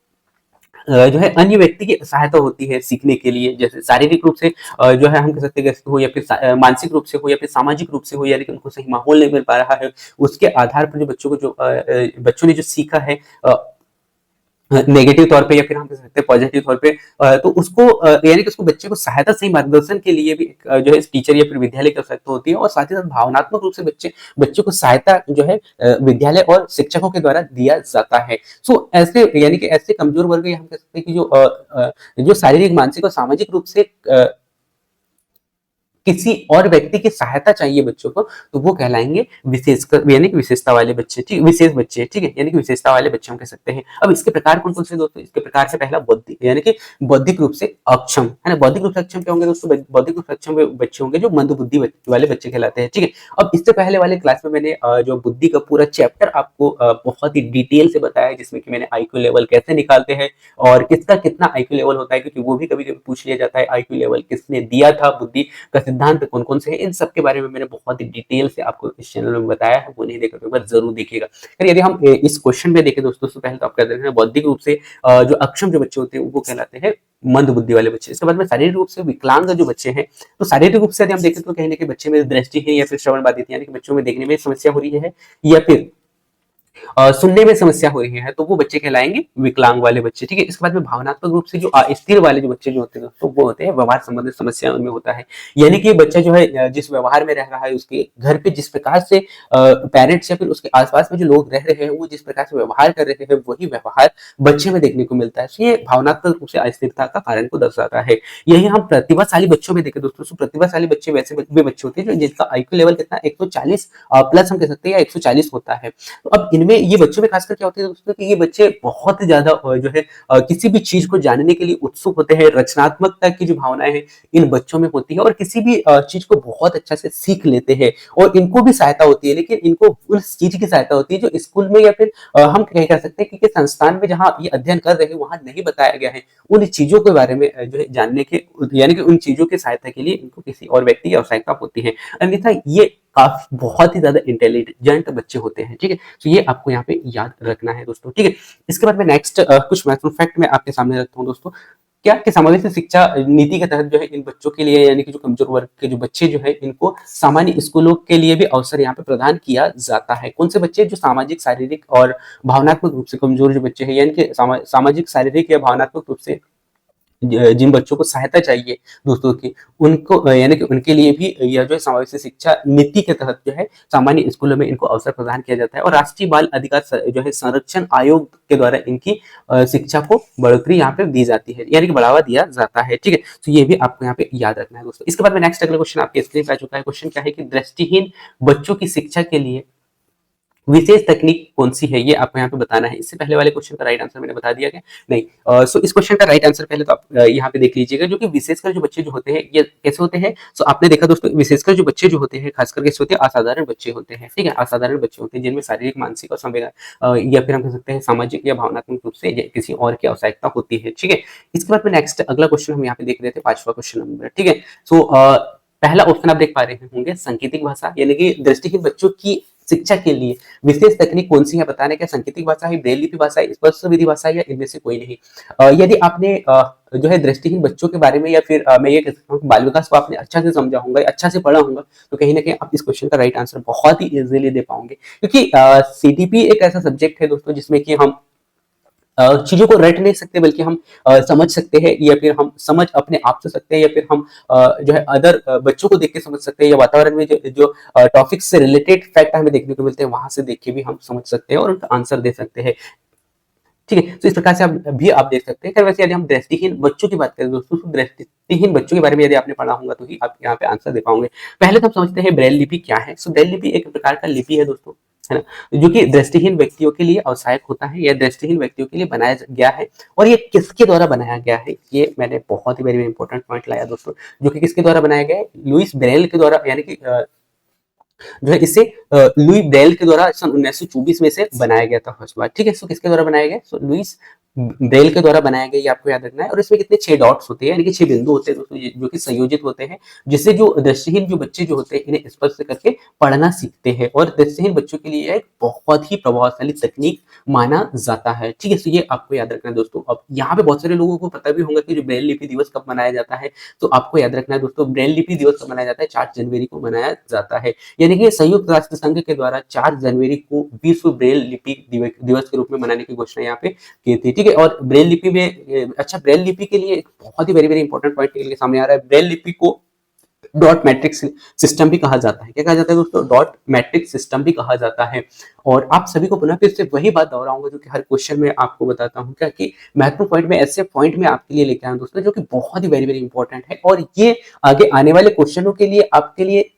जो है अन्य व्यक्ति की सहायता होती है सीखने के लिए, जैसे शारीरिक रूप से जो है हम कह सकते हैं हो, या फिर मानसिक रूप से हो, या फिर सामाजिक रूप से हो, यानी कि उनको सही माहौल नहीं मिल पा रहा है, उसके आधार पर जो बच्चों को जो बच्चों ने जो सीखा है नेगेटिव तौर पे या फिर हम कह सकते हैं पॉजिटिव तौर पे, तो उसको यानी कि उसको बच्चे को सहायता, सही मार्गदर्शन के लिए भी जो है टीचर या फिर विद्यालय की आवश्यकता होती है, और साथ ही साथ भावनात्मक रूप से बच्चे को सहायता जो है विद्यालय और शिक्षकों के द्वारा दिया जाता है। सो ऐसे यानी कि ऐसे कमजोर वर्ग या हम कह सकते हैं कि जो शारीरिक, मानसिक और सामाजिक रूप से किसी और व्यक्ति की सहायता चाहिए बच्चों को, तो वो कहलाएंगे विशेषकर, यानी कि विशेषता वाले बच्चे, ठीक, विशेष बच्चे, ठीक है? यानी कि विशेषता वाले बच्चे हम कह सकते हैं। अब इसके प्रकार कौन-कौन से दोस्तों? इसके प्रकार से पहला बौद्धिक, यानी कि बौद्धिक रूप से अक्षम, है ना? बौद्धिक रूप से अक्षम क्या होंगे दोस्तों? बौद्धिक रूप से अक्षम वे बच्चे होंगे जो मंदबुद्धि वाले बच्चे कहलाते हैं, ठीक है? अब इससे पहले वाले क्लास में मैंने जो बुद्धि का पूरा चैप्टर आपको बहुत ही डिटेल से बताया है, जिसमें कि मैंने आईक्यू लेवल कैसे निकालते हैं और किसका कितना आईक्यू लेवल होता है, क्योंकि वो भी कभी-कभी पूछ लिया जाता है, आईक्यू लेवल किसने दिया था, बुद्धि का सिद्धांत कौन-कौन से हैं, इन सब के बारे में मैंने बहुत ही डिटेल से आपको इस चैनल में बताया है। वो नहीं देखा तो एक बार जरूर देखिएगा। फिर यदि हम इस क्वेश्चन में देखें दोस्तों, तो पहले तो आप कह देते हैं बौद्धिक रूप से जो अक्षम जो बच्चे होते हैं वो कहलाते हैं मंद बुद्धि वाले बच्चे। इसके बाद में शारीरिक रूप से विकलांग जो बच्चे हैं, तो शारीरिक रूप से यदि हम देखें तो कहीं ना कहीं बच्चे में दृष्टि है या फिर श्रवण बाधित, यानी कि बच्चों में देखने में समस्या हो रही है, या फिर सुनने में समस्या हो रही है तो वो बच्चे कहलाएंगे विकलांग वाले बच्चे। ठीक है, इसके बाद में भावनात्मक रूप से जो अस्थिर वाले जो बच्चे जो होते हैं दोस्तों, वो होते हैं व्यवहार संबंधित समस्या उनमें होता है। यानी कि बच्चा जो है जिस व्यवहार में रह रहा है, उसके घर पे जिस प्रकार से पेरेंट्स या फिर उसके आसपास में जो लोग रह रहे हैं वो जिस प्रकार से व्यवहार कर रहे हैं, वही व्यवहार बच्चे में देखने को मिलता है। तो ये भावनात्मक रूप से अस्थिरता का कारण को दर्शाता है। यही हम प्रतिभाशाली बच्चों में देखें दोस्तों, प्रतिभाशाली बच्चे वैसे वे बच्चे होते हैं जो जिनका आईक्यू लेवल कितना 140 प्लस हम कह सकते हैं, या 140 होता है। तो अब इनमें ये बच्चों में खासकर क्या होता है दोस्तों कि ये बच्चे बहुत ज्यादा जो है किसी भी चीज को जानने के लिए उत्सुक होते हैं। रचनात्मकता की जो भावनाएं हैं इन बच्चों में होती है, और किसी भी चीज को बहुत अच्छा से सीख लेते हैं, और इनको भी सहायता होती है। लेकिन इनको उस चीज की सहायता होती है जो स्कूल में या फिर हम कह कर सकते हैं कि संस्थान में जहाँ ये अध्ययन कर रहे हैं वहां नहीं बताया गया है। उन चीजों के बारे में जो है जानने के, यानी कि उन चीजों की सहायता के लिए इनको किसी और व्यक्ति की आवश्यकता होती है। अन्यथा ये काफी बहुत ही ज्यादा इंटेलिजेंट बच्चे होते हैं। ठीक है, तो ये आपको यहाँ पे याद रखना है दोस्तों। ठीक है, इसके बाद में नेक्स्ट कुछ महत्वपूर्ण फैक्ट मैं आपके सामने रखता हूँ दोस्तों। क्या कि समावेशी शिक्षा नीति के तहत जो है इन बच्चों के लिए, यानी कि जो कमजोर वर्ग के जो बच्चे जो है, इनको सामान्य स्कूलों के लिए भी अवसर यहाँ पे प्रदान किया जाता है। कौन से बच्चे? जो सामाजिक, शारीरिक और भावनात्मक रूप से कमजोर जो बच्चे हैं, यानी कि सामाजिक, शारीरिक या भावनात्मक रूप से जिन बच्चों को सहायता चाहिए दोस्तों की, उनको यानी कि उनके लिए भी यह जो है समावेशी शिक्षा नीति के तहत जो है सामान्य स्कूलों में इनको अवसर प्रदान किया जाता है। और राष्ट्रीय बाल अधिकार जो है संरक्षण आयोग के द्वारा इनकी शिक्षा को बढ़ोतरी यहाँ पे दी जाती है, यानी कि बढ़ावा दिया जाता है। ठीक है, तो ये भी आपको यहाँ पे याद रखना है दोस्तों। इसके बाद में नेक्स्ट अगला क्वेश्चन आपके स्क्रीन पे आ चुका है। क्वेश्चन क्या है कि दृष्टिहीन बच्चों की शिक्षा के लिए विशेष तकनीक कौन सी है, ये आपको यहाँ पे बताना है। इससे पहले वाले क्वेश्चन का राइट आंसर मैंने बता दिया क्या? नहीं। सो इस क्वेश्चन का राइट आंसर पहले तो आप यहाँ पे देख लीजिएगा, जो कि विशेषकर जो बच्चे जो होते हैं ये कैसे होते हैं। सो आपने देखा दोस्तों, विशेषकर जो बच्चे जो होते हैं खासकर कैसे होते हैं, असाधारण बच्चे होते हैं। ठीक है, असाधारण बच्चे होते हैं जिनमें शारीरिक, मानसिक और या फिर हम कह सकते हैं सामाजिक या भावनात्मक रूप से किसी और की आवश्यकता होती है। ठीक है, इसके बाद में नेक्स्ट अगला क्वेश्चन हम यहाँ पे देख रहे थे, 5वां क्वेश्चन नंबर। ठीक है, सो पहला ऑप्शन आप देख पा रहे होंगे सांकेतिक भाषा, यानी कि दृष्टिहीन बच्चों की शिक्षा के लिए विशेष तकनीक कौन सी है बताने का। सांकेतिक भाषा है, ब्रेल लिपि भाषा है, स्पर्श विधि भाषा है, या इनमें से कोई नहीं। यदि आपने जो है दृष्टिहीन बच्चों के बारे में, या फिर मैं ये कह सकता हूँ बाल विकास को आपने अच्छा से समझा होगा, अच्छा से पढ़ा होगा, तो कहीं ना कहीं आप इस क्वेश्चन का राइट आंसर बहुत ही इजीली दे पाओगे। क्योंकि सीटीपी एक ऐसा सब्जेक्ट है दोस्तों जिसमें कि हम चीजों को रट नहीं सकते, बल्कि हम समझ सकते हैं, या फिर हम समझ अपने आप से सकते हैं, या फिर हम जो है अदर बच्चों को देख के समझ सकते हैं, या वातावरण में जो टॉपिक से रिलेटेड फैक्ट हमें देखने को मिलते हैं वहां से देख के भी हम समझ सकते हैं और उनका आंसर दे सकते हैं। ठीक है, तो इस प्रकार से आप देख सकते हैं। वैसे यदि हम दृष्टिहीन बच्चों की बात करें दोस्तों, तो दृष्टिहीन बच्चों के बारे में यदि आपने पढ़ा होगा तो ही आप यहाँ पे आंसर दे पाओगे। पहले तो हम समझते हैं ब्रेल लिपि क्या है। सो ब्रेल लिपि एक प्रकार का लिपि है दोस्तों, है ना, जो कि दृष्टिहीन व्यक्तियों के लिए आवश्यक होता है, या दृष्टिहीन व्यक्तियों के लिए बनाया गया है। और ये किसके द्वारा बनाया गया है, ये मैंने बहुत ही वेरी इंपॉर्टेंट पॉइंट लाया दोस्तों, जो कि किसके द्वारा बनाया गया है, लुइस ब्रेल के द्वारा, यानी कि जो है इसे लुई ब्रेल के द्वारा सन 1924 में से बनाया गया था फर्स्ट बार। ठीक है, सो किसके द्वारा बनाया गया, सो लुइस ब्रेल के द्वारा बनाया गया, ये आपको याद रखना है। और इसमें कितने 6 डॉट्स होते हैं, यानी कि 6 बिंदु होते हैं दोस्तों, जो कि संयोजित होते हैं, जिससे जो दृष्टिहीन जो बच्चे जो होते हैं इन्हें स्पर्श करके पढ़ना सीखते हैं। और दृष्टिहीन बच्चों के लिए एक बहुत ही प्रभावशाली तकनीक माना जाता है। ठीक है, तो ये आपको याद रखना है दोस्तों। अब यहाँ पे बहुत सारे लोगों को पता भी होगा कि जो ब्रेल लिपि दिवस कब मनाया जाता है, तो आपको याद रखना है दोस्तों, ब्रेल लिपि दिवस कब मनाया जाता है, 4 जनवरी को मनाया जाता है। यानी कि संयुक्त राष्ट्र संघ के द्वारा 4 जनवरी को विश्व ब्रेल लिपि दिवस के रूप में मनाने की घोषणा यहाँ पे की थी। ठीक है, और ब्रेल लिपि में अच्छा, ब्रेल लिपि के लिए एक बहुत ही वेरी वेरी इंपॉर्टेंट पॉइंट निकल के सामने आ रहा है। ब्रेल लिपि को डॉट मैट्रिक सिस्टम भी कहा जाता है। क्या कहा जाता है दोस्तों, डॉट मैट्रिक सिस्टम भी कहा जाता है। और आप सभी को पुनः फिर से वही बात दोहराऊंगा जो कि हर क्वेश्चन में आपको बताता हूँ, क्या कि महत्वपूर्ण पॉइंट में ऐसे पॉइंट में आपके लिए लेके आया हूं दोस्तों, जो कि बहुत ही वेरी वेरी इंपॉर्टेंट है, और ये आगे आने वाले क्वेश्चनों के लिए आपके लिए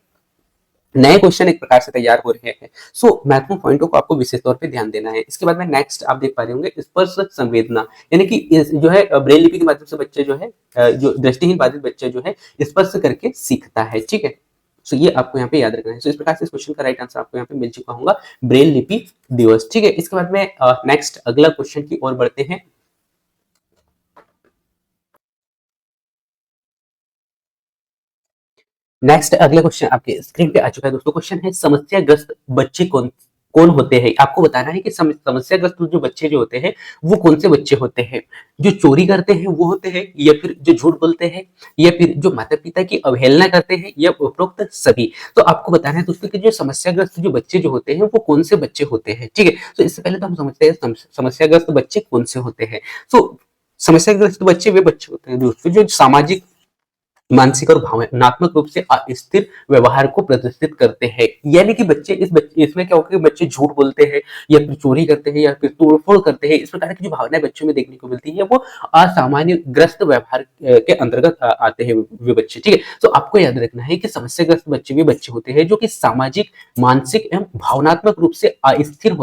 नए क्वेश्चन एक प्रकार से तैयार हो रहे हैं। सो महत्वपूर्ण पॉइंटों को आपको विशेष तौर पे ध्यान देना है। इसके बाद में नेक्स्ट आप देख पा रहे होंगे स्पर्श संवेदना, यानी कि जो है ब्रेल लिपि के माध्यम से बच्चे जो है जो दृष्टिहीन बाधित बच्चे जो है स्पर्श करके सीखता है। ठीक है, सो ये आपको यहाँ पे याद रखना है। सो इस प्रकार से इस क्वेश्चन का राइट आंसर आपको यहाँ पे मिल चुका होगा, ब्रेल लिपि दिवस। ठीक है, इसके बाद में नेक्स्ट अगला क्वेश्चन की ओर बढ़ते हैं। नेक्स्ट अगला क्वेश्चन आपके स्क्रीन पे आ चुका है दोस्तों। क्वेश्चन है समस्याग्रस्त बच्चे कौन कौन होते हैं? आपको बताना है कि समस्याग्रस्त जो बच्चे जो होते हैं, वो कौन से बच्चे होते हैं? जो चोरी करते हैं वो होते हैं, या फिर जो झूठ बोलते हैं, या फिर जो माता-पिता की अवहेलना करते हैं, या उपरोक्त सभी? तो आपको बताना है दोस्तों कि जो समस्याग्रस्त जो बच्चे जो होते हैं, वो कौन से बच्चे होते हैं, ठीक है? तो इससे पहले तो हम समझते हैं समस्याग्रस्त बच्चे कौन से होते हैं। तो समस्याग्रस्त बच्चे वे बच्चे होते हैं दोस्तों जो सामाजिक, मानसिक और भावनात्मक रूप से अस्थिर व्यवहार को प्रदर्शित करते हैं। यानी कि बच्चे इसमें क्या होगा कि बच्चे झूठ बोलते हैं, या फिर चोरी करते हैं, या फिर तोड़-फोड़ करते हैं। इस प्रकार की जो भावनाएँ बच्चों में देखने को मिलती है, वो असामान्य ग्रस्त व्यवहार के अंतर्गत आते हैं वे बच्चे, ठीक है? तो आपको याद रखना है कि समस्याग्रस्त बच्चे वे बच्चे होते हैं जो कि सामाजिक, मानसिक एवं भावनात्मक रूप से अस्थिर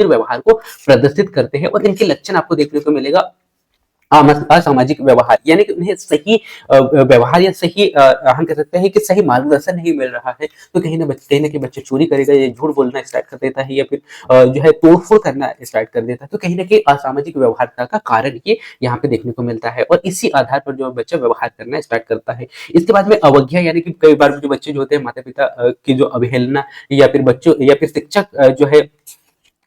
व्यवहार को प्रदर्शित करते हैं, और इनके लक्षण आपको देखने को मिलेगा असामाजिक व्यवहार, यानी कि उन्हें सही व्यवहार, या सही हम कह सकते हैं कि सही मार्गदर्शन नहीं मिल रहा है, तो कहीं न कहीं बच्चे चोरी करेगा, या झूठ बोलना स्टार्ट कर देता है, या फिर जो है तोड़-फोड़ करना स्टार्ट कर देता है। तो कहीं न कहीं असामाजिक व्यवहार्यता का कारण ये यहाँ पे देखने को मिलता है, और इसी आधार पर जो बच्चा व्यवहार करना स्टार्ट करता है। इसके बाद में अवज्ञा, यानी कि कई बार जो बच्चे जो होते हैं माता-पिता की जो अवहेलना, या फिर बच्चों या फिर शिक्षक जो है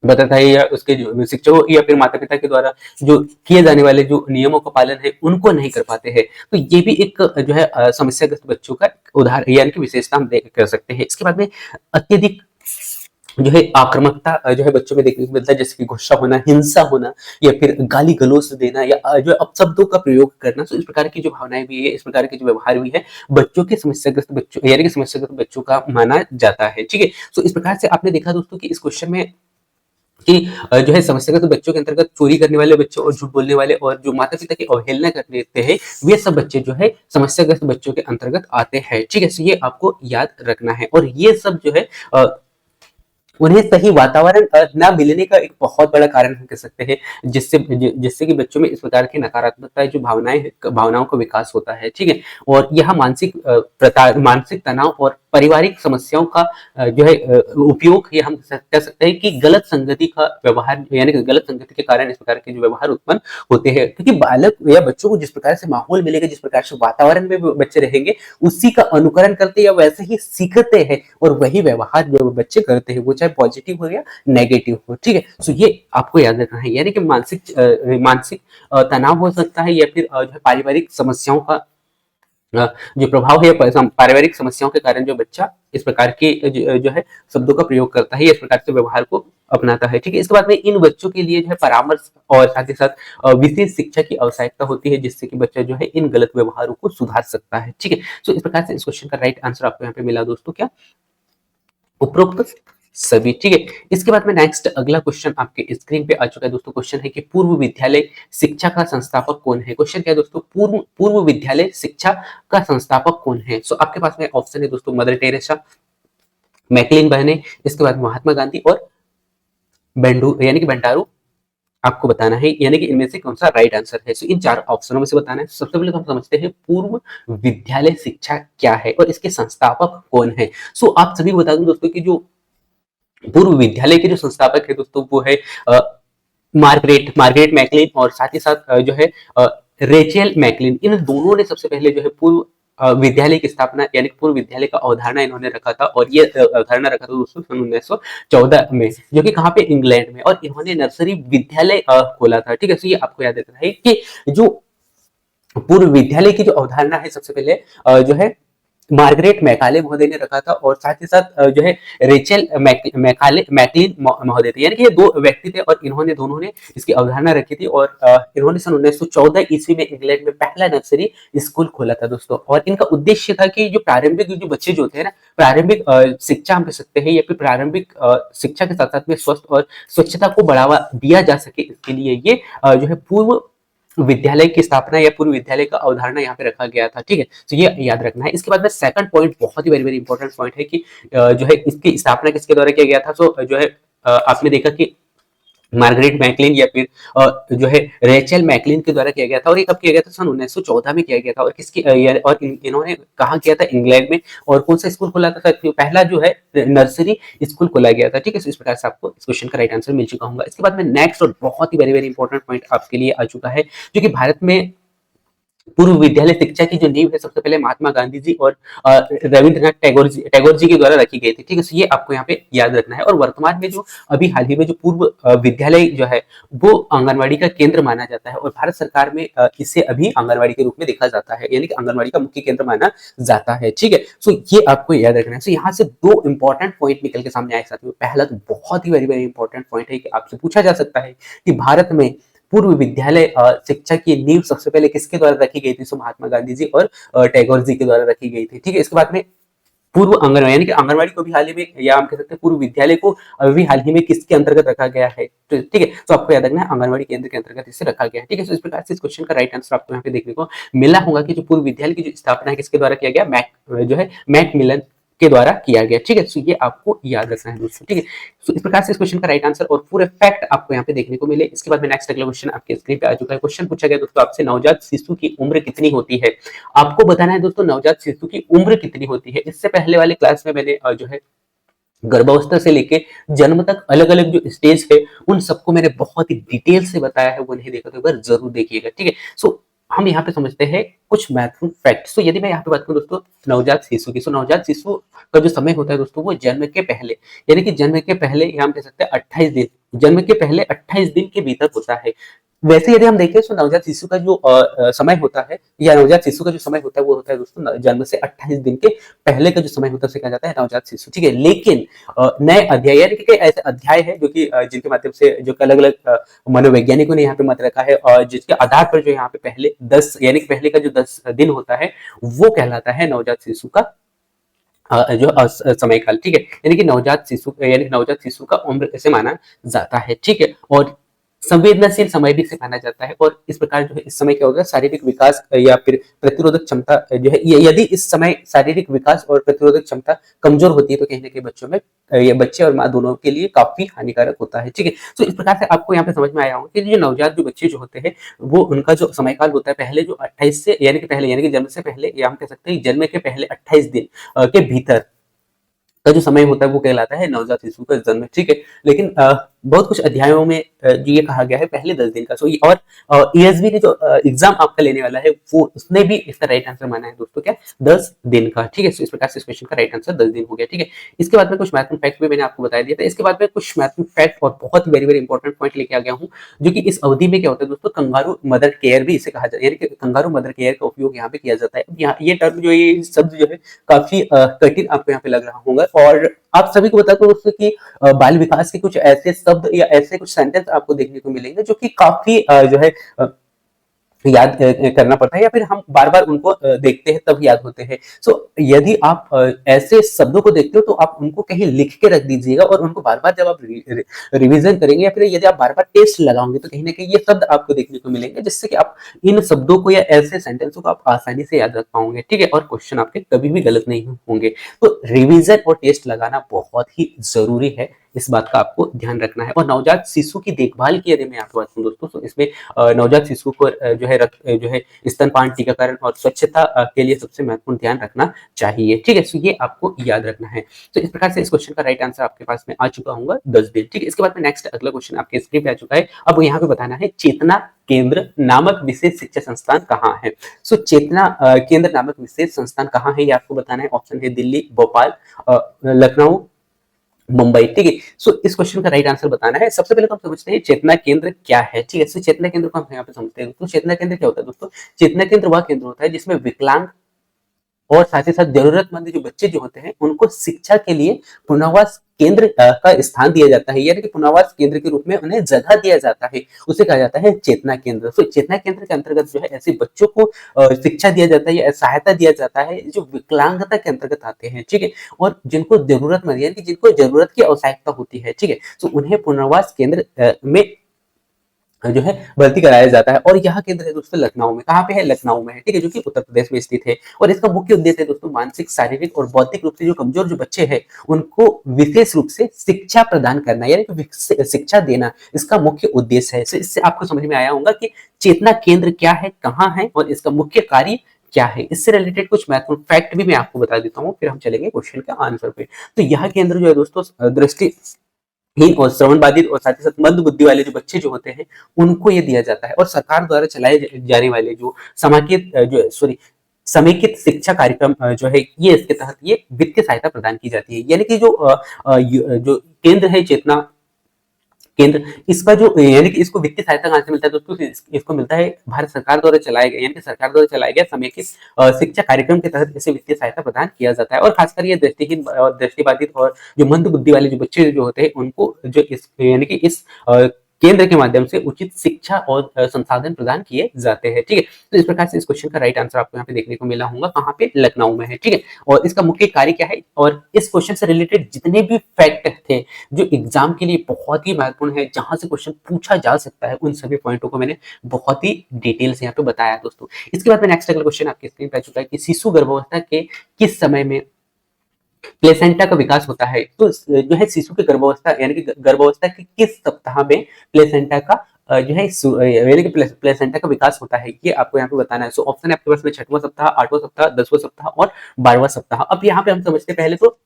बताता है, या उसके जो शिक्षकों या फिर माता-पिता के द्वारा जो किए जाने वाले जो नियमों का पालन है, उनको नहीं कर पाते हैं। तो ये भी एक जो है समस्याग्रस्त बच्चों का उदाहरण, यानी कि विशेषता हम देख कर सकते हैं। इसके बाद में अत्यधिक जो है आक्रामकता जो है बच्चों में देखने को मिलता है, जैसे कि गुस्सा होना, हिंसा होना, या फिर गाली-गलौज देना, या जो अपशब्दों का प्रयोग करना। तो इस प्रकार की जो भावनाएँ भी है, इस प्रकार के जो व्यवहार भी है, बच्चों के समस्याग्रस्त बच्चों, यानी कि समस्याग्रस्त बच्चों का माना जाता है, ठीक है? तो इस प्रकार से आपने देखा दोस्तों कि इस क्वेश्चन में कि जो है समस्याग्रस्त बच्चों के अंतर्गत चोरी करने वाले बच्चे, और झूठ बोलने वाले, और जो माता-पिता की अवहेलना कर देते हैं, वे सब बच्चे जो है समस्याग्रस्त बच्चों के अंतर्गत आते हैं, ठीक है? तो ये आपको याद रखना है, और ये सब जो है उन्हें सही वातावरण ना मिलने का एक बहुत बड़ा कारण हम कह सकते हैं, जिससे कि बच्चों में इस प्रकार की नकारात्मकता जो भावनाएं भावनाओं का विकास होता है, ठीक है? और यह मानसिक तनाव और पारिवारिक समस्याओं का जो है उपयोग, ये हम कह सकते हैं कि गलत संगति का व्यवहार, यानी कि गलत संगति के कारण इस प्रकार के जो व्यवहार उत्पन्न होते हैं, क्योंकि बालक या बच्चों को जिस प्रकार से माहौल मिलेगा, जिस प्रकार से वातावरण में बच्चे रहेंगे, उसी का अनुकरण करते या वैसे ही सीखते हैं, और वही व्यवहार जो बच्चे करते हैं, वो चाहे पॉजिटिव हो या नेगेटिव हो, ठीक है? सो ये आपको याद रखना है, यानी कि मानसिक तनाव हो सकता है, या फिर जो है पारिवारिक समस्याओं का जो प्रभाव है, पारिवारिक समस्याओं के कारण जो बच्चा इस प्रकार के जो है शब्दों का प्रयोग करता है, या इस प्रकार से व्यवहार को अपनाता है, ठीक है? इसके बाद में इन बच्चों के लिए जो है परामर्श और साथ ही साथ विशेष शिक्षा की आवश्यकता होती है, जिससे कि बच्चा जो है इन गलत व्यवहारों को सुधार सकता है, ठीक है? सो इस प्रकार से इस क्वेश्चन का राइट आंसर आपको यहाँ पे मिला दोस्तों, क्या? उपरोक्त सभी, ठीक है? इसके बाद में नेक्स्ट अगला क्वेश्चन आपके स्क्रीन पे आ चुका है दोस्तों। क्वेश्चन है कि पूर्व विद्यालय शिक्षा का संस्थापक कौन है? क्वेश्चन क्या है दोस्तों? पूर्व विद्यालय शिक्षा का संस्थापक कौन है? सो आपके पास में ऑप्शन है दोस्तों, मदर टेरेसा, मैकलिन बहनें, इसके बाद महात्मा गांधी, और बेंडू यानी कि बेंटारू। आपको बताना है, यानी कि इनमें से कौन सा राइट आंसर है। सो इन चार ऑप्शनों में से बताना है। सबसे पहले तो हम समझते हैं पूर्व विद्यालय शिक्षा क्या है, और इसके संस्थापक कौन है। सो आप सभी को बता दूं दोस्तों कि जो पूर्व विद्यालय के जो संस्थापक है दोस्तों, वो है मार्गरेट मैकलिन, और साथ ही साथ जो है रेचेल मैकलिन। इन दोनों ने सबसे पहले जो है पूर्व विद्यालय की स्थापना, यानी पूर्व विद्यालय का अवधारणा इन्होंने रखा था, और ये अवधारणा रखा था दोस्तों सन 1914 में, जो कि कहाँ पे? इंग्लैंड में। और इन्होंने नर्सरी विद्यालय खोला था, ठीक है? तो ये आपको याद रखना है कि जो पूर्व विद्यालय की जो अवधारणा है, सबसे पहले जो है मार्गरेट मैकाले महोदय ने रखा था, और साथ ही साथ जो है रेचल मैकलिन महोदय थे, यानी कि ये दो व्यक्ति थे, और इन्होंने दोनों ने इसकी अवधारणा रखी थी, और इन्होंने सन 1914 ईस्वी में इंग्लैंड में पहला नर्सरी स्कूल खोला था दोस्तों। और इनका उद्देश्य था कि जो प्रारंभिक जो बच्चे जो होते हैं ना, प्रारंभिक शिक्षा हम कह सकते हैं, या फिर प्रारंभिक शिक्षा के साथ साथ में स्वस्थ और स्वच्छता को बढ़ावा दिया जा सके, इसके लिए ये जो है पूर्व विद्यालय की स्थापना या पूर्व विद्यालय का अवधारणा यहाँ पे रखा गया था, ठीक है? तो ये याद रखना है। इसके बाद में सेकंड पॉइंट बहुत ही वेरी वेरी इंपॉर्टेंट पॉइंट है कि जो है इसकी स्थापना किसके द्वारा किया गया था। सो जो है आपने देखा कि मार्गरेट मैकलिन या फिर जो है रेचल मैकलिन के द्वारा किया गया था, और ये कब किया गया था? सन 1914 में किया गया था। और इन्होंने कहाँ किया था? इंग्लैंड में। और कौन सा स्कूल खोला था? पहला जो है नर्सरी स्कूल खोला गया था, ठीक है? इस प्रकार से आपको इस क्वेश्चन का राइट आंसर मिल चुका होगा। इसके बाद में नेक्स्ट और बहुत ही वेरी वेरी इंपॉर्टेंट पॉइंट आपके लिए आ चुका है, जो कि भारत में पूर्व विद्यालय शिक्षा की जो नींव है सबसे पहले महात्मा गांधी जी और रविंद्रनाथ टैगोर जी के द्वारा रखी गई थी। ठीक है, तो ये आपको यहाँ पे याद रखना है। और वर्तमान में जो अभी हाल ही में जो पूर्व विद्यालय जो है वो आंगनवाड़ी का केंद्र माना जाता है और भारत सरकार में इसे अभी आंगनवाड़ी के रूप में देखा जाता है, यानी कि आंगनवाड़ी का मुख्य केंद्र माना जाता है। ठीक है, सो ये आपको याद रखना है। सो यहाँ से दो इंपॉर्टेंट पॉइंट निकल के सामने आए साथियों। पहला तो बहुत ही वेरी वेरी इंपॉर्टेंट पॉइंट है कि आपसे पूछा जा सकता है कि भारत में पूर्व विद्यालय शिक्षा की नींव सबसे पहले किसके द्वारा रखी गई थी? सो महात्मा गांधी जी और टैगोर जी के द्वारा रखी गई थी। ठीक है, इसके बाद में पूर्व आंगनवाड़ी, यानी कि आंगनवाड़ी को भी हाल ही में, या हम कह सकते हैं पूर्व विद्यालय को अभी हाल ही में किसके अंतर्गत रखा गया है? तो ठीक है, तो आपको याद रखना है आंगनवाड़ी केंद्र के अंतर्गत इसे रखा गया है। ठीक है, तो इस प्रकार से इस क्वेश्चन का राइट आंसर आपको यहाँ पे देखने को मिला होगा कि जो पूर्व विद्यालय की जो स्थापना है किसके द्वारा किया गया? जो है मैकमिलन के द्वारा किया गया। ठीक है, तो ये आपको याद रखना है दोस्तों। ठीक है, तो इस प्रकार से इस क्वेश्चन का राइट आंसर और पूरे फैक्ट आपको यहाँ पे देखने को मिले। इसके बाद में नेक्स्ट अगला क्वेश्चन आपके स्क्रीन पे आ चुका है। क्वेश्चन पूछा गया दोस्तों आपसे, नवजात शिशु की उम्र कितनी होती है? आपको बताना है दोस्तों नवजात शिशु की उम्र कितनी होती है। इससे पहले वाले क्लास में मैंने जो है गर्भावस्था से लेके जन्म तक अलग अलग जो स्टेज है उन सबको मैंने बहुत ही डिटेल से बताया है। वो नहीं देखा तो एक बार जरूर देखिएगा। ठीक है, सो हम यहाँ पे समझते हैं कुछ महत्वपूर्ण फैक्ट। तो यदि मैं यहाँ पे बात करूँ दोस्तों नवजात शिशु की, तो नवजात शिशु का जो समय होता है दोस्तों वो जन्म के पहले, यानी कि जन्म के पहले, या हम कह सकते हैं 28 दिन, जन्म के पहले 28 दिन के भीतर होता है। वैसे यदि हम देखें तो नवजात शिशु का जो समय होता है, या नवजात शिशु का जो समय होता है वो होता है दोस्तों जन्म से 28 दिन के पहले का जो समय होता है उसे कहा जाता है नवजात शिशु। ठीक है, लेकिन नए अध्याय, यानी कि ऐसे अध्याय है जो कि जिनके माध्यम से जो अलग अलग मनोवैज्ञानिकों ने यहाँ पे मत रखा है और जिसके आधार पर जो यहाँ पे पहले 10, यानी कि पहले का जो 10 दिन होता है वो कहलाता है नवजात शिशु का जो समय काल। ठीक है, यानी कि नवजात शिशु, यानी नवजात शिशु का उम्र ऐसे माना जाता है। ठीक है, और संवेदनशील समय भी इसे माना जाता है। और इस प्रकार जो है इस समय क्या होगा, शारीरिक विकास या फिर प्रतिरोधक क्षमता जो है, यदि इस समय शारीरिक विकास और प्रतिरोधक क्षमता कमजोर होती है तो कहीं ना कहीं बच्चों में, ये बच्चे और माँ दोनों के लिए काफी हानिकारक होता है। ठीक है, तो इस प्रकार से आपको यहाँ पे समझ में आया होगा कि जो नवजात जो बच्चे जो होते हैं वो उनका जो समय काल होता है पहले जो 28 से, यानी कि पहले, यानी कि जन्म से पहले, या हम कह सकते हैं जन्म के पहले 28 दिन के भीतर का जो समय होता है वो कहलाता है नवजात शिशु का जन्म। ठीक है, लेकिन बहुत कुछ अध्यायों में जो ये कहा गया है पहले 10 दिन का। सो और ईएसबी ने जो एग्जाम आपका लेने वाला है वो उसने भी इसका राइट आंसर माना है दोस्तों क्या, 10 दिन का। ठीक है, सो इस प्रकार से इस क्वेश्चन का राइट आंसर 10 दिन हो गया। ठीक है, इसके बाद में कुछ महत्वपूर्ण फैक्ट भी मैंने आपको बता दिया था। इसके बाद में कुछ महत्वपूर्ण फैक्ट और बहुत वेरी वेरी इंपॉर्टेंट पॉइंट लेके आ गया हूँ, जो कि इस अवधि में क्या होता है दोस्तों, कंगारू मदर केयर भी इसे कहा जाता है, यानी कि कंगारू मदर केयर का उपयोग यहाँ पे किया जाता है। यहाँ ये टर्म जो, ये शब्द जो है काफी कठिन आपको यहाँ पे लग रहा होगा, और आप सभी को बताता हूँ दोस्तों कि बाल विकास के कुछ ऐसे शब्द या ऐसे कुछ सेंटेंस आपको देखने को मिलेंगे जो कि काफी जो है याद करना पड़ता है, या फिर हम बार बार उनको देखते हैं तब याद होते हैं। सो यदि आप ऐसे शब्दों को देखते हो तो आप उनको कहीं लिख के रख दीजिएगा, और उनको बार बार जब आप रिवीजन करेंगे या फिर यदि आप बार बार टेस्ट लगाओगे तो कहीं ना कहीं ये शब्द आपको देखने को मिलेंगे, जिससे कि आप इन शब्दों को या ऐसे सेंटेंसों को आप आसानी से याद रख पाओगे। ठीक है, और क्वेश्चन आपके कभी भी गलत नहीं होंगे। तो रिविजन और टेस्ट लगाना बहुत ही जरूरी है, इस बात का आपको ध्यान रखना है। और नवजात शिशु की देखभाल की यदि मैं आपको बात करूं दोस्तों, तो इसमें नवजात शिशु को जो है स्तनपान, टीकाकरण और स्वच्छता के लिए सबसे महत्वपूर्ण ध्यान रखना चाहिए। ठीक है, तो ये आपको याद रखना है। तो इस प्रकार से इस क्वेश्चन का राइट आंसर आपके पास में आ चुका होगा 10 दिन। ठीक है, इसके बाद में नेक्स्ट अगला क्वेश्चन आपके स्क्रीन पे आ चुका है। अब यहाँ पे बताना है चेतना केंद्र नामक विशेष शिक्षा संस्थान कहाँ है। सो चेतना केंद्र नामक विशेष संस्थान कहाँ है ये आपको बताना है। ऑप्शन है दिल्ली, भोपाल, लखनऊ, मुंबई। ठीक है, सो इस क्वेश्चन का राइट आंसर बताना है। सबसे पहले तो हम समझते हैं चेतना केंद्र क्या है। ठीक है, सो चेतना केंद्र को हम यहाँ पे समझते हैं। तो चेतना केंद्र क्या होता है दोस्तों, चेतना केंद्र वह केंद्र होता है जिसमें विकलांग और साथ ही साथ जरूरतमंद जो बच्चे जो होते हैं उनको शिक्षा के लिए पुनर्वास केंद्र का स्थान दिया जाता है, यानी कि पुनर्वास केंद्र के रूप में उन्हें जगह दिया जाता है, उसे कहा जाता है चेतना केंद्र। तो चेतना केंद्र के अंतर्गत जो है ऐसे बच्चों को शिक्षा दिया जाता है या सहायता दिया जाता है जो विकलांगता के अंतर्गत आते हैं। ठीक है, और जिनको जरूरतमंद, यानी कि जिनको जरूरत की आवश्यकता होती है, ठीक है, तो उन्हें पुनर्वास केंद्र में जो है भर्ती कराया जाता है। और यह केंद्र है दोस्तों लखनऊ में। कहाँ पे है? लखनऊ में है। ठीक है, जो कि उत्तर प्रदेश में स्थित है। और इसका मुख्य उद्देश्य है दोस्तों मानसिक, शारीरिक और बौद्धिक रूप से जो कमजोर जो बच्चे हैं उनको विशेष रूप से शिक्षा प्रदान करना, यानी कि शिक्षा देना इसका मुख्य उद्देश्य है। इससे आपको समझ में आया होगा कि चेतना केंद्र क्या है, कहाँ है और इसका मुख्य कार्य क्या है। इससे रिलेटेड कुछ महत्वपूर्ण फैक्ट भी मैं आपको बता देता हूँ, फिर हम चलेंगे क्वेश्चन के आंसर पे। तो यह केंद्र जो है दोस्तों दृष्टि हीन और श्रवण बाधित और साथ ही साथ मंद बुद्धि वाले जो बच्चे जो होते हैं उनको ये दिया जाता है। और सरकार द्वारा चलाए जाने वाले जो समाकित जो सॉरी समेकित शिक्षा कार्यक्रम जो है ये इसके तहत ये वित्तीय सहायता प्रदान की जाती है। यानी कि जो केंद्र है चेतना केंद्र, इसका जो यानी कि इसको वित्तीय सहायता कहाँ से मिलता है दोस्तों? इसको मिलता है भारत सरकार द्वारा चलाए गए यानी कि सरकार द्वारा चलाया गया समेकित शिक्षा कार्यक्रम के तहत इसे वित्तीय सहायता प्रदान किया जाता है। और खासकर ये दृष्टिहीन और दृष्टिबाधित और जो मंद बुद्धि वाले जो बच्चे जो होते हैं उनको जो इस यानी कि इस केंद्र के माध्यम से उचित शिक्षा और संसाधन प्रदान किए जाते हैं। ठीक है, तो इस प्रकार से इस क्वेश्चन का राइट आंसर आपको यहाँ पे देखने को मिला होगा, कहाँ पे? लखनऊ में है। ठीक है, और इसका मुख्य कार्य क्या है और इस क्वेश्चन से रिलेटेड जितने भी फैक्ट थे जो एग्जाम के लिए बहुत ही महत्वपूर्ण है, जहां से क्वेश्चन पूछा जा सकता है, उन सभी पॉइंटों को मैंने बहुत ही डिटेल से यहाँ पे बताया दोस्तों। इसके बाद में नेक्स्ट अगला क्वेश्चन आपकी स्क्रीन पे आ चुका है कि शिशु गर्भावस्था के किस समय में प्लेसेंटा का विकास होता है? तो जो है शिशु की गर्भावस्था यानी कि गर्भावस्था के किस सप्ताह में प्लेसेंटा का जो है यानी कि प्लेसेंटा का विकास होता है, ये आपको यहाँ पे बताना है। सो ऑप्शन है आपके पास में 6वां सप्ताह, 8वां सप्ताह, 10वां सप्ताह और 12वां सप्ताह। अब यहाँ पे हम समझते हैं पहले तो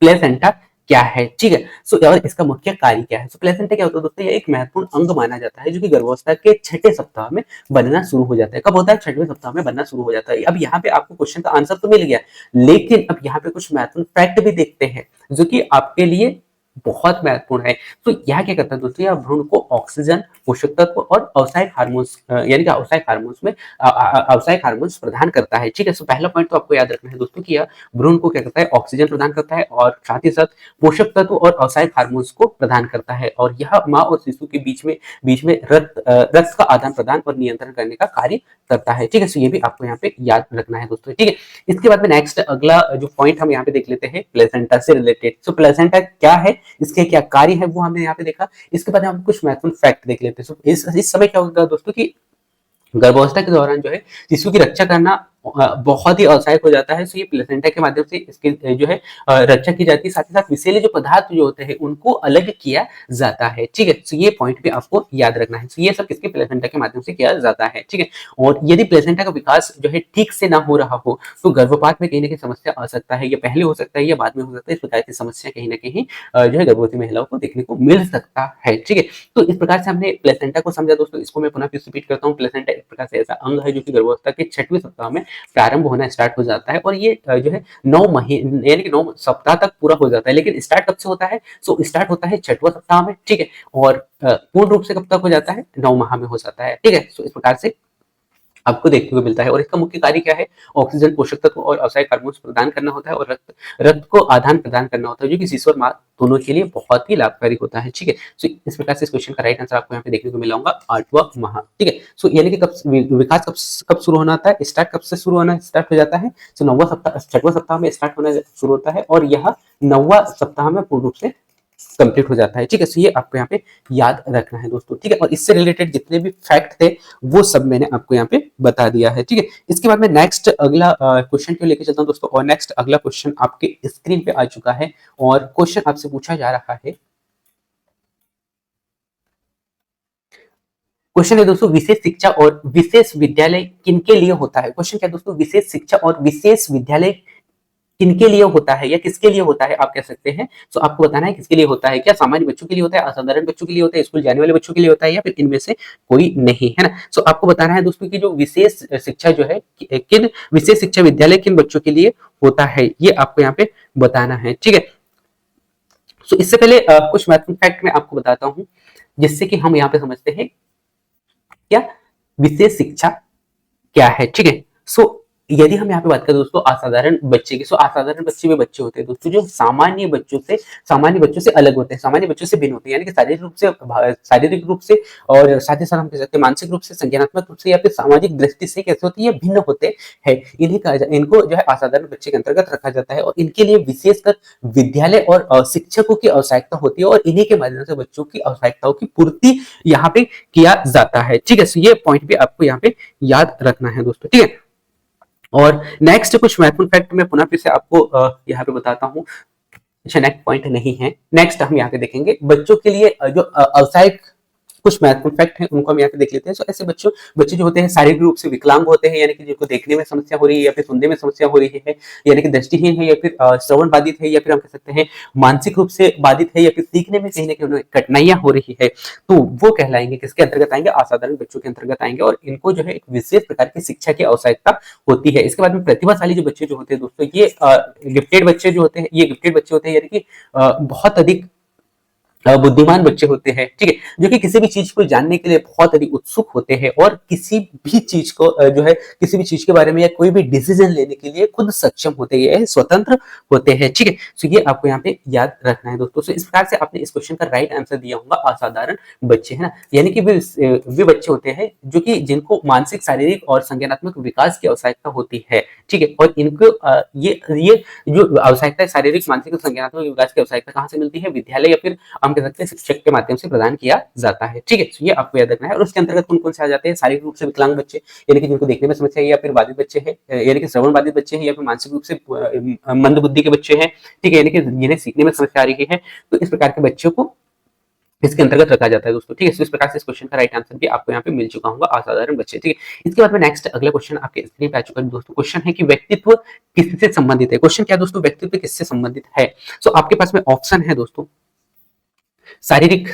प्लेसेंटा क्या है। ठीक है, सो और इसका मुख्य कार्य क्या है? सो प्लेसेंटा क्या होता है दोस्तों? ये एक महत्वपूर्ण अंग माना जाता है जो कि गर्भावस्था के 6ठे सप्ताह में बनना शुरू हो जाता है। कब होता है? 6वें सप्ताह में बनना शुरू हो जाता है। अब यहाँ पे आपको क्वेश्चन का आंसर तो मिल गया, लेकिन अब यहाँ पे कुछ महत्वपूर्ण फैक्ट भी देखते हैं जो कि आपके लिए बहुत महत्वपूर्ण है। तो यह क्या करता है दोस्तों? यह भ्रूण को ऑक्सीजन, पोषक तत्व और आवश्यक हार्मोन्स यानी कि आवश्यक हार्मोन्स में आवश्यक हार्मोन्स प्रदान करता है। ठीक है, सो पहला पॉइंट तो आपको याद रखना है दोस्तों कि यह भ्रूण को क्या करता है? ऑक्सीजन प्रदान करता है और साथ ही साथ पोषक तत्व और आवश्यक हार्मोन्स को प्रदान करता है। और यह माँ और शिशु के बीच में रक्त का आदान प्रदान और नियंत्रण करने का कार्य करता है। ठीक है, सो ये भी आपको यहाँ पे याद रखना है दोस्तों। ठीक है, इसके बाद में नेक्स्ट अगला जो पॉइंट हम यहाँ पे देख लेते हैं प्लेसेंटा से रिलेटेड। सो प्लेसेंटा क्या है, इसके क्या कार्य है, वो हमने यहाँ पे देखा। इसके बाद हम कुछ महत्वपूर्ण फैक्ट देख लेते हैं। सो इस समय क्या होगा दोस्तों कि गर्भावस्था के दौरान जो है शिशु की रक्षा करना बहुत ही आवश्यक हो जाता है। सो ये प्लेसेंटा के माध्यम से इसकी जो है रक्षा की जाती है। साथ ही साथ विषैले जो पदार्थ जो होते हैं उनको अलग किया जाता है। ठीक है, सो ये पॉइंट भी आपको याद रखना है। सो ये सब किसके? प्लेसेंटा के माध्यम से किया जाता है। ठीक है, और यदि प्लेसेंटा का विकास जो है ठीक से ना हो रहा हो तो गर्भपात में कहीं ना कहीं समस्या आ सकता है। ये पहले हो सकता है या बाद में हो सकता है। इस प्रकार की समस्या कहीं ना कहीं जो है गर्भवती महिलाओं को देखने को मिल सकता है। ठीक है, तो इस प्रकार से हमने प्लेसेंटा को समझा दोस्तों। इसको मैं पुनः रिपीट करता हूँ। प्लेसेंटा एक प्रकार से ऐसा अंग है जो कि गर्भावस्था के 6वें सप्ताह में प्रारंभ होना स्टार्ट हो जाता है और ये जो है 9 महीने यानी कि 9 सप्ताह तक पूरा हो जाता है। लेकिन स्टार्ट कब से होता है? सो स्टार्ट होता है 6वां सप्ताह में। ठीक है, और पूर्ण रूप से कब तक हो जाता है? 9 माह में हो जाता है। ठीक है, सो इस प्रकार से आपको देखने को मिलता है। और इसका मुख्य कार्य क्या है? ऑक्सीजन, पोषक तत्व और आवश्यक हार्मोन्स प्रदान करना होता है और रक्त को आदान प्रदान करना होता है, जो कि शिशु और माँ दोनों के लिए बहुत ही लाभकारी होता है। ठीक है, सो इस प्रकार से इस क्वेश्चन का राइट आंसर आपको यहाँ पे देखने को मिला होगा 8वां माह। ठीक है, सो यानी कि कब विकास कब शुरू होना होता है? स्टार्ट कब से शुरू होना स्टार्ट हो जाता है? सो 9वां सप्ताह 6वां सप्ताह में स्टार्ट होना शुरू होता है और यह 9वां सप्ताह में पूर्ण रूप से कंप्लीट हो जाता है। ठीक है, सो ये आपको यहाँ पे याद रखना है दोस्तों। ठीक है, और इससे रिलेटेड जितने भी फैक्ट थे वो सब मैंने आपको यहाँ पे बता दिया है। ठीक है, इसके बाद में नेक्स्ट अगला क्वेश्चन को लेकर चलता हूँ दोस्तों। और नेक्स्ट अगला क्वेश्चन आपके स्क्रीन पे आ चुका है और क्वेश्चन आपसे पूछा जा रहा है। क्वेश्चन है दोस्तों, विशेष शिक्षा और विशेष विद्यालय किनके लिए होता है? क्वेश्चन क्या है दोस्तों, विशेष शिक्षा और विशेष विद्यालय किनके लिए होता है या किसके लिए होता है, आप कह सकते हैं। तो आपको बताना है किसके लिए होता है। क्या सामान्य बच्चों के लिए होता है, असाधारण बच्चों के लिए होता है, स्कूल जाने वाले बच्चों के लिए होता है, या फिर इनमें से कोई नहीं, है ना। सो आपको बताना है दोस्तों कि जो विशेष शिक्षा जो है किन विशेष शिक्षा विद्यालय किन बच्चों के लिए होता है, ये आपको यहाँ पे बताना है। ठीक है, सो इससे पहले कुछ महत्वपूर्ण फैक्ट मैं आपको बताता हूँ जिससे कि हम यहाँ पे समझते हैं क्या विशेष शिक्षा क्या है। ठीक है, सो यदि हम यहाँ पे बात करें दोस्तों असाधारण बच्चे की, सो असाधारण बच्चे वे बच्चे होते हैं दोस्तों जो सामान्य बच्चों से अलग होते हैं, सामान्य बच्चों से भिन्न होते हैं, यानी कि शारीरिक रूप से और साथ ही साथ हम कह सकते हैं मानसिक रूप से, संज्ञानात्मक रूप से या फिर सामाजिक दृष्टि से कैसे होती है, भिन्न होते हैं। इनको जो है असाधारण बच्चे के अंतर्गत रखा जाता है और इनके लिए विशेषकर विद्यालय और शिक्षकों की आवश्यकता होती है और इन्हीं के माध्यम से बच्चों की आवश्यकताओं की पूर्ति यहाँ पे किया जाता है। ठीक है, सो ये पॉइंट भी आपको यहाँ पे याद रखना है दोस्तों। ठीक है, और नेक्स्ट कुछ महत्वपूर्ण फैक्ट मैं पुनः फिर से आपको यहाँ पे बताता हूँ। अच्छा, नेक्स्ट पॉइंट नहीं है, नेक्स्ट हम यहाँ पे देखेंगे बच्चों के लिए जो आवश्यक कुछ महत्वपूर्ण फैक्ट हैं उनको हम यहाँ पे देख लेते हैं। तो ऐसे बच्चे जो होते हैं शारीरिक रूप से विकलांग होते हैं, यानी कि जिनको देखने में समस्या हो रही है या फिर सुनने में समस्या हो रही है, यानी कि दृष्टिहीन है या फिर श्रवण बाधित है, या फिर हम कह सकते हैं मानसिक रूप से बाधित है, या फिर सीखने में कहीं ना कहीं उन्हें कठिनाइयां हो रही है, तो वो कहलाएंगे किसके अंतर्गत आएंगे, असाधारण बच्चों के अंतर्गत आएंगे। और इनको जो है एक विशेष प्रकार की शिक्षा की आवश्यकता होती है। इसके बाद में प्रतिभाशाली जो बच्चे जो होते हैं दोस्तों, ये गिफ्टेड बच्चे जो होते हैं, ये गिफ्टेड बच्चे होते हैं, यानी कि बहुत अधिक बुद्धिमान बच्चे होते हैं, ठीक है, जो कि किसी भी चीज को जानने के लिए बहुत अधिक उत्सुक होते हैं और किसी भी चीज को जो है किसी भी चीज के बारे में या कोई भी डिसीजन लेने के लिए खुद सक्षम होते हैं, स्वतंत्र होते हैं, ठीक है। तो ये आपको यहाँ पे याद रखना है दोस्तों। तो इस प्रकार से आपने इस क्वेश्चन का राइट आंसर दिया होगा असाधारण बच्चे, है ना, यानी कि वे बच्चे होते हैं जो कि जिनको मानसिक, शारीरिक और संज्ञानात्मक विकास की आवश्यकता होती है, ठीक है। और इनको ये जो आवश्यकता है शारीरिक, मानसिक और संज्ञानात्मक विकास की आवश्यकता कहाँ से मिलती है, विद्यालय या फिर हम कह सकते हैं शिक्षक के माध्यम से प्रदान किया जाता है, ठीक है। तो ये आपको याद रखना है। और उसके अंतर्गत कौन कौन से आ जाते हैं, शारीरिक रूप से विकलांग बच्चे, यानी कि जिनको देखने में समस्या है, या फिर बाधित बच्चे हैं, यानी कि श्रवण बाधित बच्चे हैं, या फिर मानसिक रूप से मंद बुद्धि के बच्चे हैं, ठीक है, यानी कि जिन्हें सीखने में समस्या आ रही है। तो इस प्रकार के बच्चों को इसके अंतर्गत रखा जाता है दोस्तों, ठीक है। तो इस प्रकार से इस क्वेश्चन का राइट आंसर भी आपको यहाँ पे मिल चुका होगा, असाधारण बच्चे, ठीक है। इसके बाद में नेक्स्ट अगला क्वेश्चन आपके स्क्रीन पे आ चुका है दोस्तों। क्वेश्चन है कि व्यक्तित्व किससे संबंधित है। क्वेश्चन क्या दोस्तों, व्यक्तित्व किससे संबंधित है। तो आपके पास में ऑप्शन है दोस्तों, शारीरिक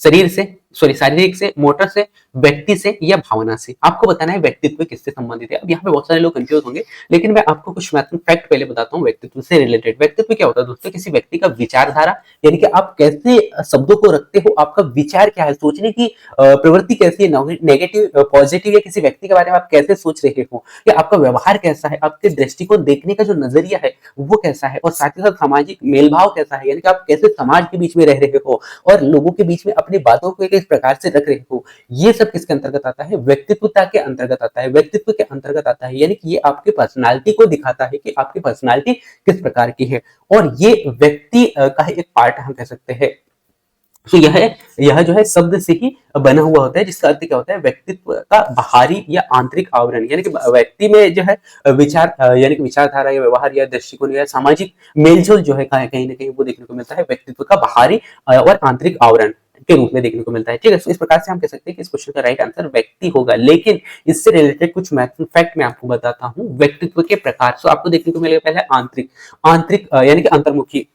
शरीर से, सॉरी शारीरिक से, मोटर से, व्यक्ति से या भावना से। आपको बताना है व्यक्तित्व किससे संबंधित है। अब यहाँ पे बहुत सारे लोग कंफ्यूज होंगे, लेकिन मैं आपको कुछ महत्वपूर्ण फैक्ट पहले बताता हूँ व्यक्तित्व से रिलेटेड। व्यक्तित्व क्या होता है दोस्तों, किसी व्यक्ति का विचारधारा, यानी कि आप कैसे शब्दों को रखते हो, आपका विचार क्या है, सोचने की प्रवृत्ति कैसी है, नेगेटिव पॉजिटिव, या किसी व्यक्ति के बारे में आप कैसे सोच रहे हो, या आपका व्यवहार कैसा है, आपके दृष्टिकोण देखने का जो नजरिया है वो कैसा है, और साथ ही साथ सामाजिक मेलभाव कैसा है, यानी कि आप कैसे समाज के बीच में रह रहे हो और लोगों के बीच में अपनी बातों को किस प्रकार से रख रहे हो। ये सब किसके अंतर्गत आता है, व्यक्तित्वता के अंतर्गत आता है, व्यक्तित्व के अंतर्गत आता है। यानी कि ये आपकी पर्सनालिटी को दिखाता है कि आपकी पर्सनालिटी किस प्रकार की है, और ये व्यक्ति का एक पार्ट हम कह सकते हैं। तो यह जो है शब्द से ही बना हुआ होता है, जिसका अर्थ क्या होता है, व्यक्तित्व का बाहरी या आंतरिक आवरण, यानी कि व्यक्ति में जो है विचार, यानी कि विचारधारा या व्यवहार या दृष्टिकोण या सामाजिक मेलजोल जो है कहीं ना कहीं वो देखने को मिलता है, व्यक्तित्व का बाहरी और आंतरिक आवरण के रूप में देखने को मिलता है, ठीक है। तो इस प्रकार से हम कह सकते हैं कि इस क्वेश्चन का राइट आंसर व्यक्ति होगा। लेकिन इससे रिलेटेड कुछ महत्वपूर्ण फैक्ट मैं आपको बताता हूँ व्यक्तित्व के प्रकार। तो आपको देखने को मिलेगा पहले आंतरिक, यानी कि अंतर्मुखी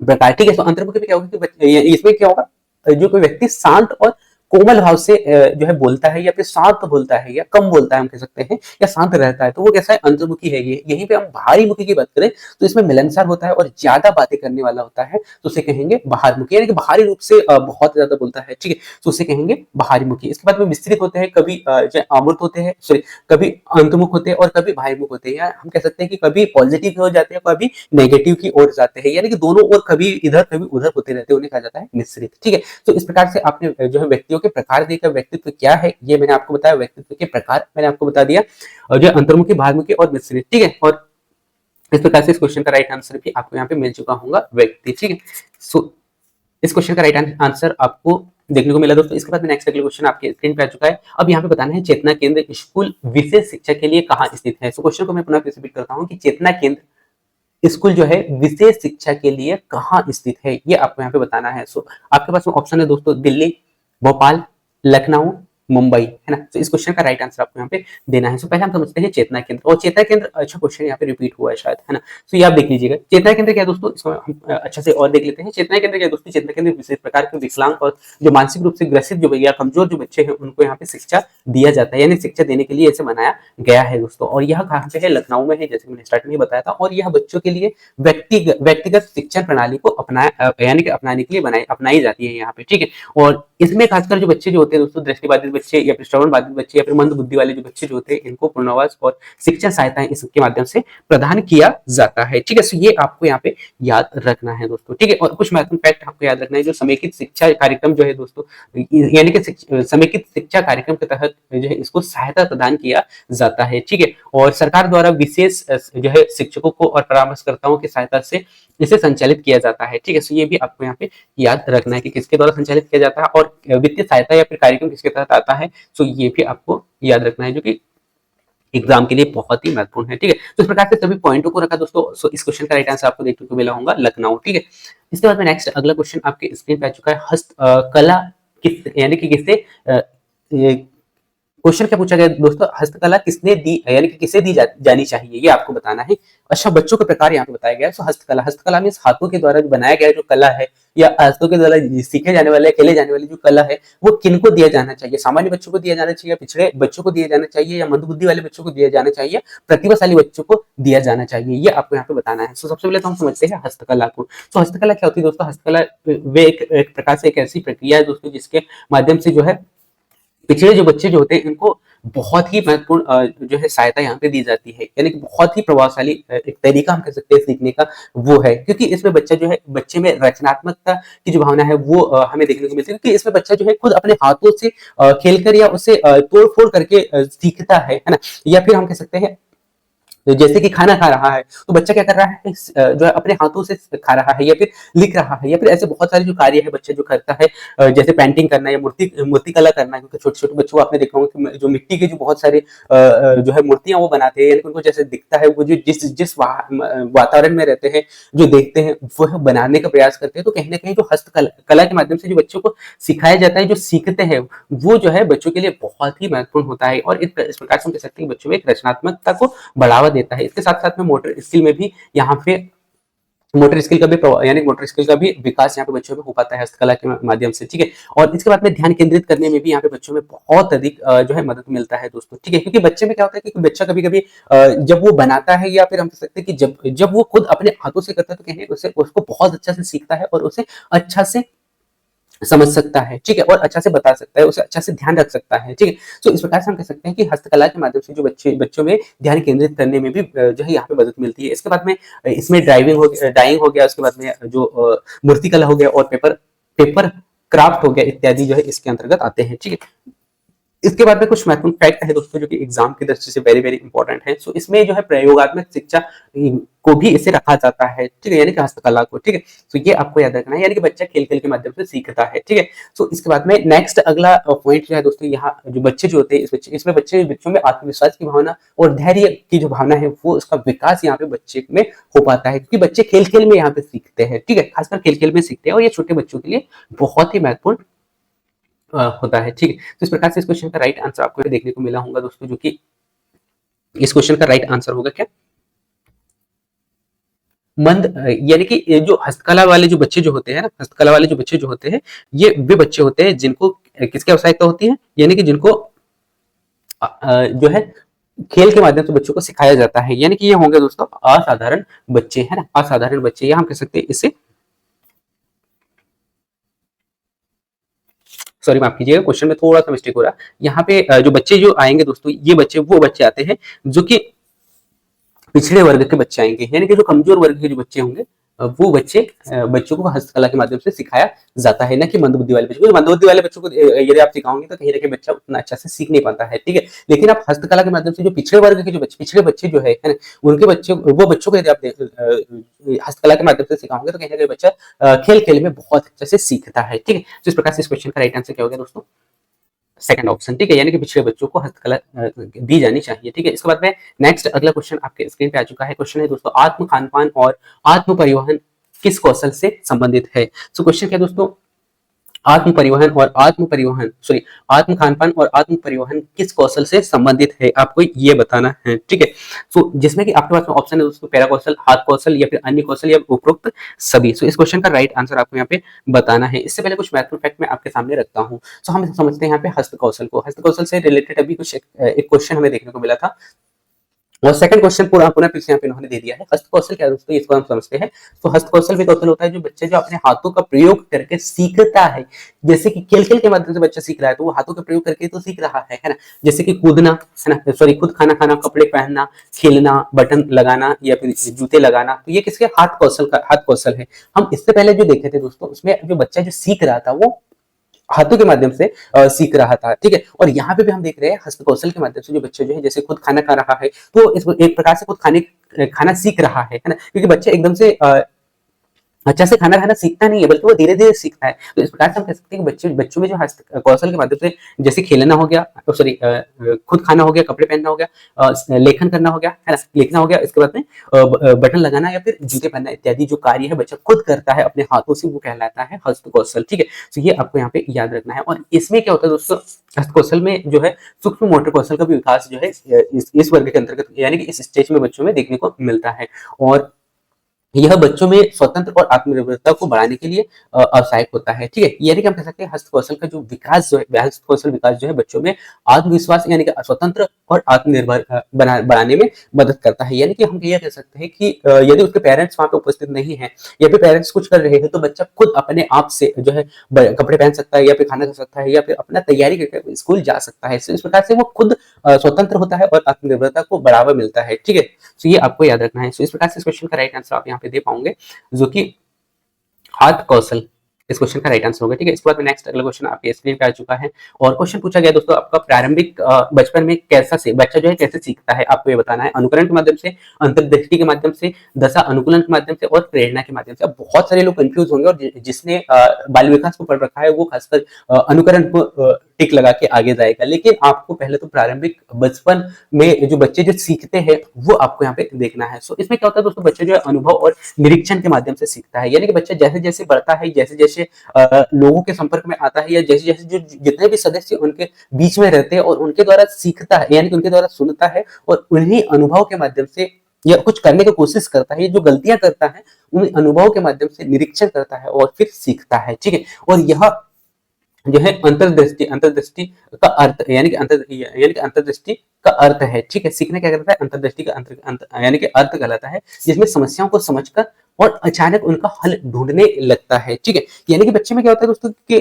प्रकार, ठीक है। तो अंतर्मुखी में क्या होगा कि इसमें क्या होगा, जो कोई व्यक्ति शांत और कोमल भाव से जो है बोलता है, या फिर शांत बोलता है, या कम बोलता है हम कह सकते हैं, या शांत रहता है, तो वो कैसा है, अंतर्मुखी है। ये यहीं पे हम बाहरी मुखी की बात करें तो इसमें मिलनसार होता है और ज्यादा बातें करने वाला होता है, तो उसे कहेंगे बाहर मुखी, यानी कि बाहरी रूप से बहुत ज्यादा बोलता है, ठीक है, तो उसे कहेंगे बाहरी मुखी। इसके बाद में मिश्रित होते हैं, कभी जो अमूर्त होते हैं, सॉरी कभी अंतमुख होते हैं और कभी बाह्यमुख होते हैं, या हम कह सकते हैं कि कभी पॉजिटिव हो जाते हैं, कभी नेगेटिव की ओर जाते हैं, यानी कि दोनों ओर कभी इधर कभी उधर होते रहते हैं, उन्हें कहा जाता है मिश्रित, ठीक है। तो इस प्रकार से आपने जो है व्यक्तियों के प्रकार देखा, व्यक्तित्व क्या है ये मैंने आपको बताया, व्यक्तित्व के प्रकार मैंने आपको बता दिया, और जो अंतर्मुखी, बाह्यमुखी और मिश्रित, ठीक है। और इस प्रकार से इस क्वेश्चन का राइट आंसर भी आपको यहाँ पे मिल चुका होगा, व्यक्ति, ठीक है। सो इस क्वेश्चन का राइट आंसर आपको देखने को मिला दोस्तों। इसके बाद में नेक्स्ट अगला क्वेश्चन आपके स्क्रीन पे आ चुका है। अब यहाँ पे बताना है चेतना केंद्र स्कूल विशेष शिक्षा के लिए कहाँ स्थित है। सो क्वेश्चन को मैं पुनः रिपीट करता हूँ कि चेतना केंद्र स्कूल जो है विशेष शिक्षा के लिए कहाँ स्थित है, ये आपको यहाँ पे बताना है। सो आपके पास में ऑप्शन है दोस्तों, दिल्ली, भोपाल, लखनऊ, मुंबई, है ना। तो इस क्वेश्चन का राइट आंसर आपको यहाँ पे देना है। सो पहले हम समझते हैं चेतना केंद्र, और चेतना केंद्र अच्छा क्वेश्चन यहाँ पे रिपीट हुआ है शायद, है ना। तो ये आप देख लीजिएगा चेतना केंद्र क्या दोस्तों, इसको हम अच्छा से और देख लेते हैं। चेतना केंद्र क्या दोस्तों, चेतना केंद्र विशेष प्रकार के विकलांग और जो मानसिक रूप से ग्रसित जो या कमजोर जो बच्चे हैं उनको यहाँ पे शिक्षा दिया जाता है, यानी शिक्षा देने के लिए ऐसे बनाया गया है दोस्तों। और यह कहाँ पे है, लखनऊ में है, जैसे मैंने स्टार्ट में बताया था। और यह बच्चों के लिए व्यक्तिगत शिक्षण प्रणाली को अपनाया, यानी कि अपनाने के लिए अपनाई जाती है यहाँ पे, ठीक है। और इसमें खासकर जो बच्चे जो होते हैं दोस्तों, दृष्टिबाधित बच्चे या फिर श्रवण बाधित बच्चे या फिर मंद बुद्धि वाले जो बच्चे जो होते हैं, इनको पुनर्वास और शिक्षण सहायता इसके माध्यम से प्रदान किया जाता है, ठीक है। सो ये आपको यहाँ पे याद रखना है दोस्तों, ठीक है। और कुछ महत्वपूर्ण फैक्ट आपको याद रखना है, जो समेकित शिक्षा कार्यक्रम जो है दोस्तों, यानी कि समेकित शिक्षा कार्यक्रम के तहत जो है इसको सहायता प्रदान किया जाता है, ठीक है। और सरकार द्वारा विशेष जो है शिक्षकों को और परामर्शकर्ताओं की सहायता से इसे संचालित किया जाता है, ठीक है। सो ये भी आपको यहाँ पे याद रखना है कि किसके द्वारा संचालित किया जाता है और वित्तीय सहायता या फिर कार्यक्रम किसके तहत आता है। सो ये भी आपको याद रखना है, जो कि एग्जाम के लिए बहुत ही महत्वपूर्ण है, ठीक है। तो इस प्रकार से सभी पॉइंटों को रखा दोस्तों। सो इस क्वेश्चन का राइट आंसर आपको देखने को मिला होगा लखनऊ, ठीक है। इसके बाद में नेक्स्ट अगला क्वेश्चन आपके स्क्रीन पे आ चुका है, हस्त कला किस यानी कि किससे क्वेश्चन क्या पूछा गया दोस्तों, हस्तकला किसने दी यानी कि किसे दी जानी चाहिए, ये आपको बताना है। अच्छा, बच्चों के प्रकार यहाँ पे बताया गया है। तो हस्तकला, हस्तकला मीन्स हाथों के द्वारा जो बनाया गया जो कला है या हाथों के द्वारा सीखे जाने वाले खेले जाने वाली जो कला है वो किनको दिया जाना चाहिए, सामान्य बच्चों को दिया जाना चाहिए, पिछड़े बच्चों को दिया जाना चाहिए, या मंदबुद्धि वाले बच्चों को दिया जाना चाहिए, प्रतिभाशाली बच्चों को दिया जाना चाहिए, ये आपको यहाँ पे बताना है। तो सबसे पहले तो हम समझते हैं हस्तकला को। तो हस्तकला क्या होती है दोस्तों, हस्तकला वे एक प्रकार से एक ऐसी प्रक्रिया है दोस्तों जिसके माध्यम से जो है पिछड़े जो बच्चे जो होते हैं इनको बहुत ही महत्वपूर्ण जो है सहायता यहाँ पे दी जाती है, यानी कि बहुत ही प्रभावशाली एक तरीका हम कह सकते हैं सीखने का वो है, क्योंकि इसमें बच्चा जो है बच्चे में रचनात्मकता की जो भावना है वो हमें देखने को मिलती है, क्योंकि इसमें बच्चा जो है खुद अपने हाथों से खेलकर या उससे तोड़ फोड़ करके सीखता है ना, या फिर हम कह सकते हैं तो जैसे कि खाना खा रहा है तो बच्चा क्या कर रहा है, जो है अपने हाथों से खा रहा है या फिर लिख रहा है, या फिर ऐसे बहुत सारे जो कार्य है बच्चा जो करता है, जैसे पेंटिंग करना या मूर्ति कला करना, क्योंकि छोटे छोटे बच्चों को आपने देखा होगा कि जो मिट्टी के जो बहुत सारे जो है मूर्तियां वो बनाते हैं, यानी उनको जैसे दिखता है वो जो जिस जिस वातावरण में रहते हैं जो देखते हैं वो बनाने का प्रयास करते हैं। तो कहीं ना कहीं जो हस्तकला कला के माध्यम से जो बच्चों को सिखाया जाता है, जो सीखते हैं वो जो है बच्चों के लिए बहुत ही महत्वपूर्ण होता है, और इस प्रकार से हम कह सकते हैं बच्चों में एक रचनात्मकता को बढ़ावा देता है। इसके साथ साथ में मोटर स्किल में भी यहाँ पे मोटर स्किल का भी यानी मोटर स्किल का भी विकास यहाँ पे बच्चों में हो पाता है हस्तकला के माध्यम से, ठीक है। और इसके बाद में ध्यान केंद्रित करने में भी यहाँ पे बच्चों में बहुत अधिक जो है मदद मिलता है दोस्तों, ठीक है, क्योंकि बच्चे में क्या होता है कि बच्चा कभी कभी जब वो बनाता है या फिर हम कह सकते हैं कि जब वो खुद अपने हाथों से करता है तो कहीं उसे उसको बहुत अच्छा से सीखता है और उसे अच्छा से समझ सकता है, ठीक है, और अच्छा से बता सकता है, उसे अच्छा से ध्यान रख सकता है, ठीक है। तो इस प्रकार से हम कह सकते हैं कि हस्तकला के माध्यम से जो बच्चों में ध्यान केंद्रित करने में भी जो है यहाँ पे मदद मिलती है। इसके बाद में इसमें डाइंग हो गया, उसके बाद में जो मूर्ति कला हो गया और पेपर क्राफ्ट हो गया इत्यादि जो है इसके अंतर्गत आते हैं, ठीक है। इसके बाद में कुछ महत्वपूर्ण फैक्ट है दोस्तों जो कि एग्जाम की दृष्टि से वेरी वेरी इंपॉर्टेंट है। सो इसमें जो है प्रयोगात्मक शिक्षा को भी इसे रखा जाता है, ठीक है, यानी कि हस्तकला को, ठीक है। तो ये आपको याद रखना है, यानी कि बच्चा खेल खेल के माध्यम से सीखता है, ठीक है। सो इसके बाद में नेक्स्ट अगला पॉइंट जो है दोस्तों, यहाँ जो बच्चे जो होते हैं इसमें बच्चों में आत्मविश्वास की भावना और धैर्य की जो भावना है वो उसका विकास यहाँ पे बच्चे में हो पाता है, क्योंकि बच्चे खेल खेल में यहाँ पे सीखते हैं, ठीक है, खासकर खेल खेल में सीखते हैं, और ये छोटे बच्चों के लिए बहुत ही महत्वपूर्ण होता है, ठीक है। तो इस प्रकार से इस क्वेश्चन का राइट आंसर आपको देखने को मिला होगा दोस्तों, जो कि इस क्वेश्चन का राइट आंसर होगा क्या, यानी कि ये जो हस्तकला वाले जो बच्चे जो होते हैं ना, हस्तकला वाले जो बच्चे जो होते हैं ये वे बच्चे होते हैं जिनको किसकी आवश्यकता होती है, यानी कि जिनको जो है खेल के माध्यम से बच्चों को सिखाया जाता है, यानी कि ये होंगे दोस्तों असाधारण बच्चे, है ना, असाधारण बच्चे, या हम कह सकते हैं इसे, सॉरी माफ कीजिएगा क्वेश्चन में थोड़ा सा मिस्टेक हो रहा है। यहाँ पे जो बच्चे जो आएंगे दोस्तों, ये बच्चे वो बच्चे आते हैं जो कि पिछड़े वर्ग के बच्चे आएंगे, यानी कि जो कमजोर वर्ग के जो बच्चे होंगे वो बच्चों को हस्तकला के माध्यम से सिखाया जाता है, ना कि मंदबुद्धि वाले बच्चों को। मंदबुद्धि वाले बच्चों को यदि आप सिखाओगे तो कहीं ना कहीं बच्चा उतना अच्छा से सीख नहीं पाता है, ठीक है। लेकिन आप हस्तकला के माध्यम से जो पिछड़े वर्ग के जो पिछड़े बच्चे जो है ना, उनके बच्चे वो बच्चों को यदि आप हस्तकला के माध्यम से सिखाओगे तो कहीं ना कहीं बच्चा खेल खेल में बहुत अच्छे से सीखता है, ठीक है। तो इस प्रकार से इस क्वेश्चन का राइट आंसर क्या होगा दोस्तों, सेकंड ऑप्शन, ठीक है, यानी कि पिछड़े बच्चों को हस्तकला दी जानी चाहिए, ठीक है। इसके बाद में नेक्स्ट अगला क्वेश्चन आपके स्क्रीन पे आ चुका है। क्वेश्चन है दोस्तों, आत्म खान पान और आत्म परिवहन किस कौशल से संबंधित है। सो क्वेश्चन क्या दोस्तों, आत्म खान पान और आत्म परिवहन किस कौशल से संबंधित है, आपको ये बताना है, ठीक है। सो जिसमें कि आपके पास ऑप्शन है दोस्तों, पैरा कौशल, हाथ कौशल, या फिर अन्य कौशल, या उपरोक्त सभी। सो इस क्वेश्चन का राइट आंसर आपको यहाँ पे बताना है। इससे पहले कुछ महत्वपूर्ण फैक्ट मैं आपके सामने रखता हूँ। सो हम समझते हैं यहाँ पे हस्त कौशल को। हस्त कौशल से रिलेटेड अभी कुछ एक क्वेश्चन हमें देखने को मिला था, और सेकंड क्वेश्चन पूरा पुनः फिर से यहाँ पे इन्होंने दे दिया है। हस्त कौशल क्या है दोस्तों, इसको हम समझते हैं। तो हस्त कौशल भी कौशल होता है जो बच्चे जो अपने हाथों का प्रयोग करके सीखता है, जैसे कि खेल खेल के माध्यम से बच्चा सीख रहा है तो वो हाथों का प्रयोग करके तो सीख रहा है ना, जैसे कि कूदना, है ना, सॉरी, खुद खाना खाना, कपड़े पहनना, खेलना, बटन लगाना या फिर जूते लगाना, तो ये किसके हाथ कौशल है। हम इससे पहले जो देखे थे दोस्तों, उसमें जो बच्चा जो सीख रहा था वो हाथों के माध्यम से सीख रहा था, ठीक है। और यहाँ पे भी हम देख रहे हैं हस्त कौशल के माध्यम से जो बच्चे जो है जैसे खुद खाना खा रहा है तो इस एक प्रकार से खुद खाना सीख रहा है ना, क्योंकि बच्चे एकदम से अच्छा से खाना खाना सीखता नहीं है, बल्कि वो धीरे-धीरे सीखता है। तो इस प्रकार से हम कह सकते हैं कि बच्चे बच्चों में जो हस्त कौशल के माध्यम से जैसे खेलना हो गया, सॉरी खुद खाना हो गया, कपड़े पहनना हो गया, लेखन करना हो गया, है ना? लिखना हो गया, इसके बाद में बटन लगाना या फिर जूते पहनना इत्यादि जो कार्य है बच्चा खुद करता है अपने हाथों से, वो कहलाता है हस्त कौशल, ठीक है? तो ये आपको यहाँ पे याद रखना है। और इसमें क्या होता है दोस्तों, हस्त कौशल में जो है सूक्ष्म मोटर कौशल का भी विकास जो है इस वर्ग के अंतर्गत यानी कि इस स्टेज में बच्चों में देखने को मिलता है। और यह बच्चों में स्वतंत्र और आत्मनिर्भरता को बढ़ाने के लिए आवश्यक होता है, ठीक है? यानी कि हम कह सकते हैं हस्त कौशल का जो विकास जो है, हस्त कौशल विकास जो है बच्चों में आत्मविश्वास यानी कि स्वतंत्र और आत्मनिर्भर बनाने में मदद करता है। यानी कि हम ये कह सकते हैं कि यदि उसके पेरेंट्स वहां पे उपस्थित नहीं है या फिर पेरेंट्स कुछ कर रहे हैं, तो बच्चा खुद अपने आप से जो है कपड़े पहन सकता है या फिर खाना खा सकता है या फिर अपना तैयारी करके स्कूल जा सकता है। इस प्रकार से वो खुद स्वतंत्र होता है और आत्मनिर्भरता को बढ़ावा मिलता है, ठीक है? तो ये आपको याद रखना है। सो इस प्रकार से इस क्वेश्चन का राइट आंसर आप यहाँ पे दे पाओगे, जो कि हाथ कौशल इस क्वेश्चन का राइट आंसर होगा, ठीक है? इसके बाद में नेक्स्ट अगला क्वेश्चन आपके स्क्रीन पे आ चुका है और क्वेश्चन पूछा गया दोस्तों आपका प्रारंभिक बचपन में कैसा से बच्चा जो है कैसे सीखता है, आपको ये बताना है। अनुकरण के माध्यम से, अंतर्दृष्टि के माध्यम से, दशा अनुकूलन के माध्यम से और प्रेरणा के माध्यम से। अब बहुत सारे लोग कंफ्यूज होंगे और जिसने बाल विकास को पढ़ रखा है वो खासकर अनुकरण को टिक लगा के आगे जाएगा, लेकिन आपको पहले तो प्रारंभिक बचपन में जो बच्चे जो सीखते हैं वो आपको यहाँ पे देखना है। सो इसमें क्या होता है दोस्तों, बच्चे जो है अनुभव और निरीक्षण के माध्यम से सीखता है। यानी कि बच्चा जैसे जैसे बढ़ता है, जैसे जैसे लोगों के संपर्क में आता है या जैसे जैसे जो जितने भी सदस्य उनके बीच में रहते हैं और उनके द्वारा सीखता है, यानी कि उनके द्वारा सुनता है और उन्हीं अनुभव के माध्यम से या कुछ करने की कोशिश करता है, जो गलतियां करता है उन अनुभव के माध्यम से निरीक्षण करता है और फिर सीखता है, ठीक है? और यह जो है अंतर्दृष्टि अंतर्दृष्टि का अर्थ यानी कि अंतर्दृष्टि का अर्थ है, ठीक है? सीखने क्या कहता है, अंतर्दृष्टि का यानी कि अर्थ कहलाता है, जिसमें समस्याओं को समझकर और अचानक उनका हल ढूंढने लगता है, ठीक है? यानी कि बच्चे में क्या होता है दोस्तों कि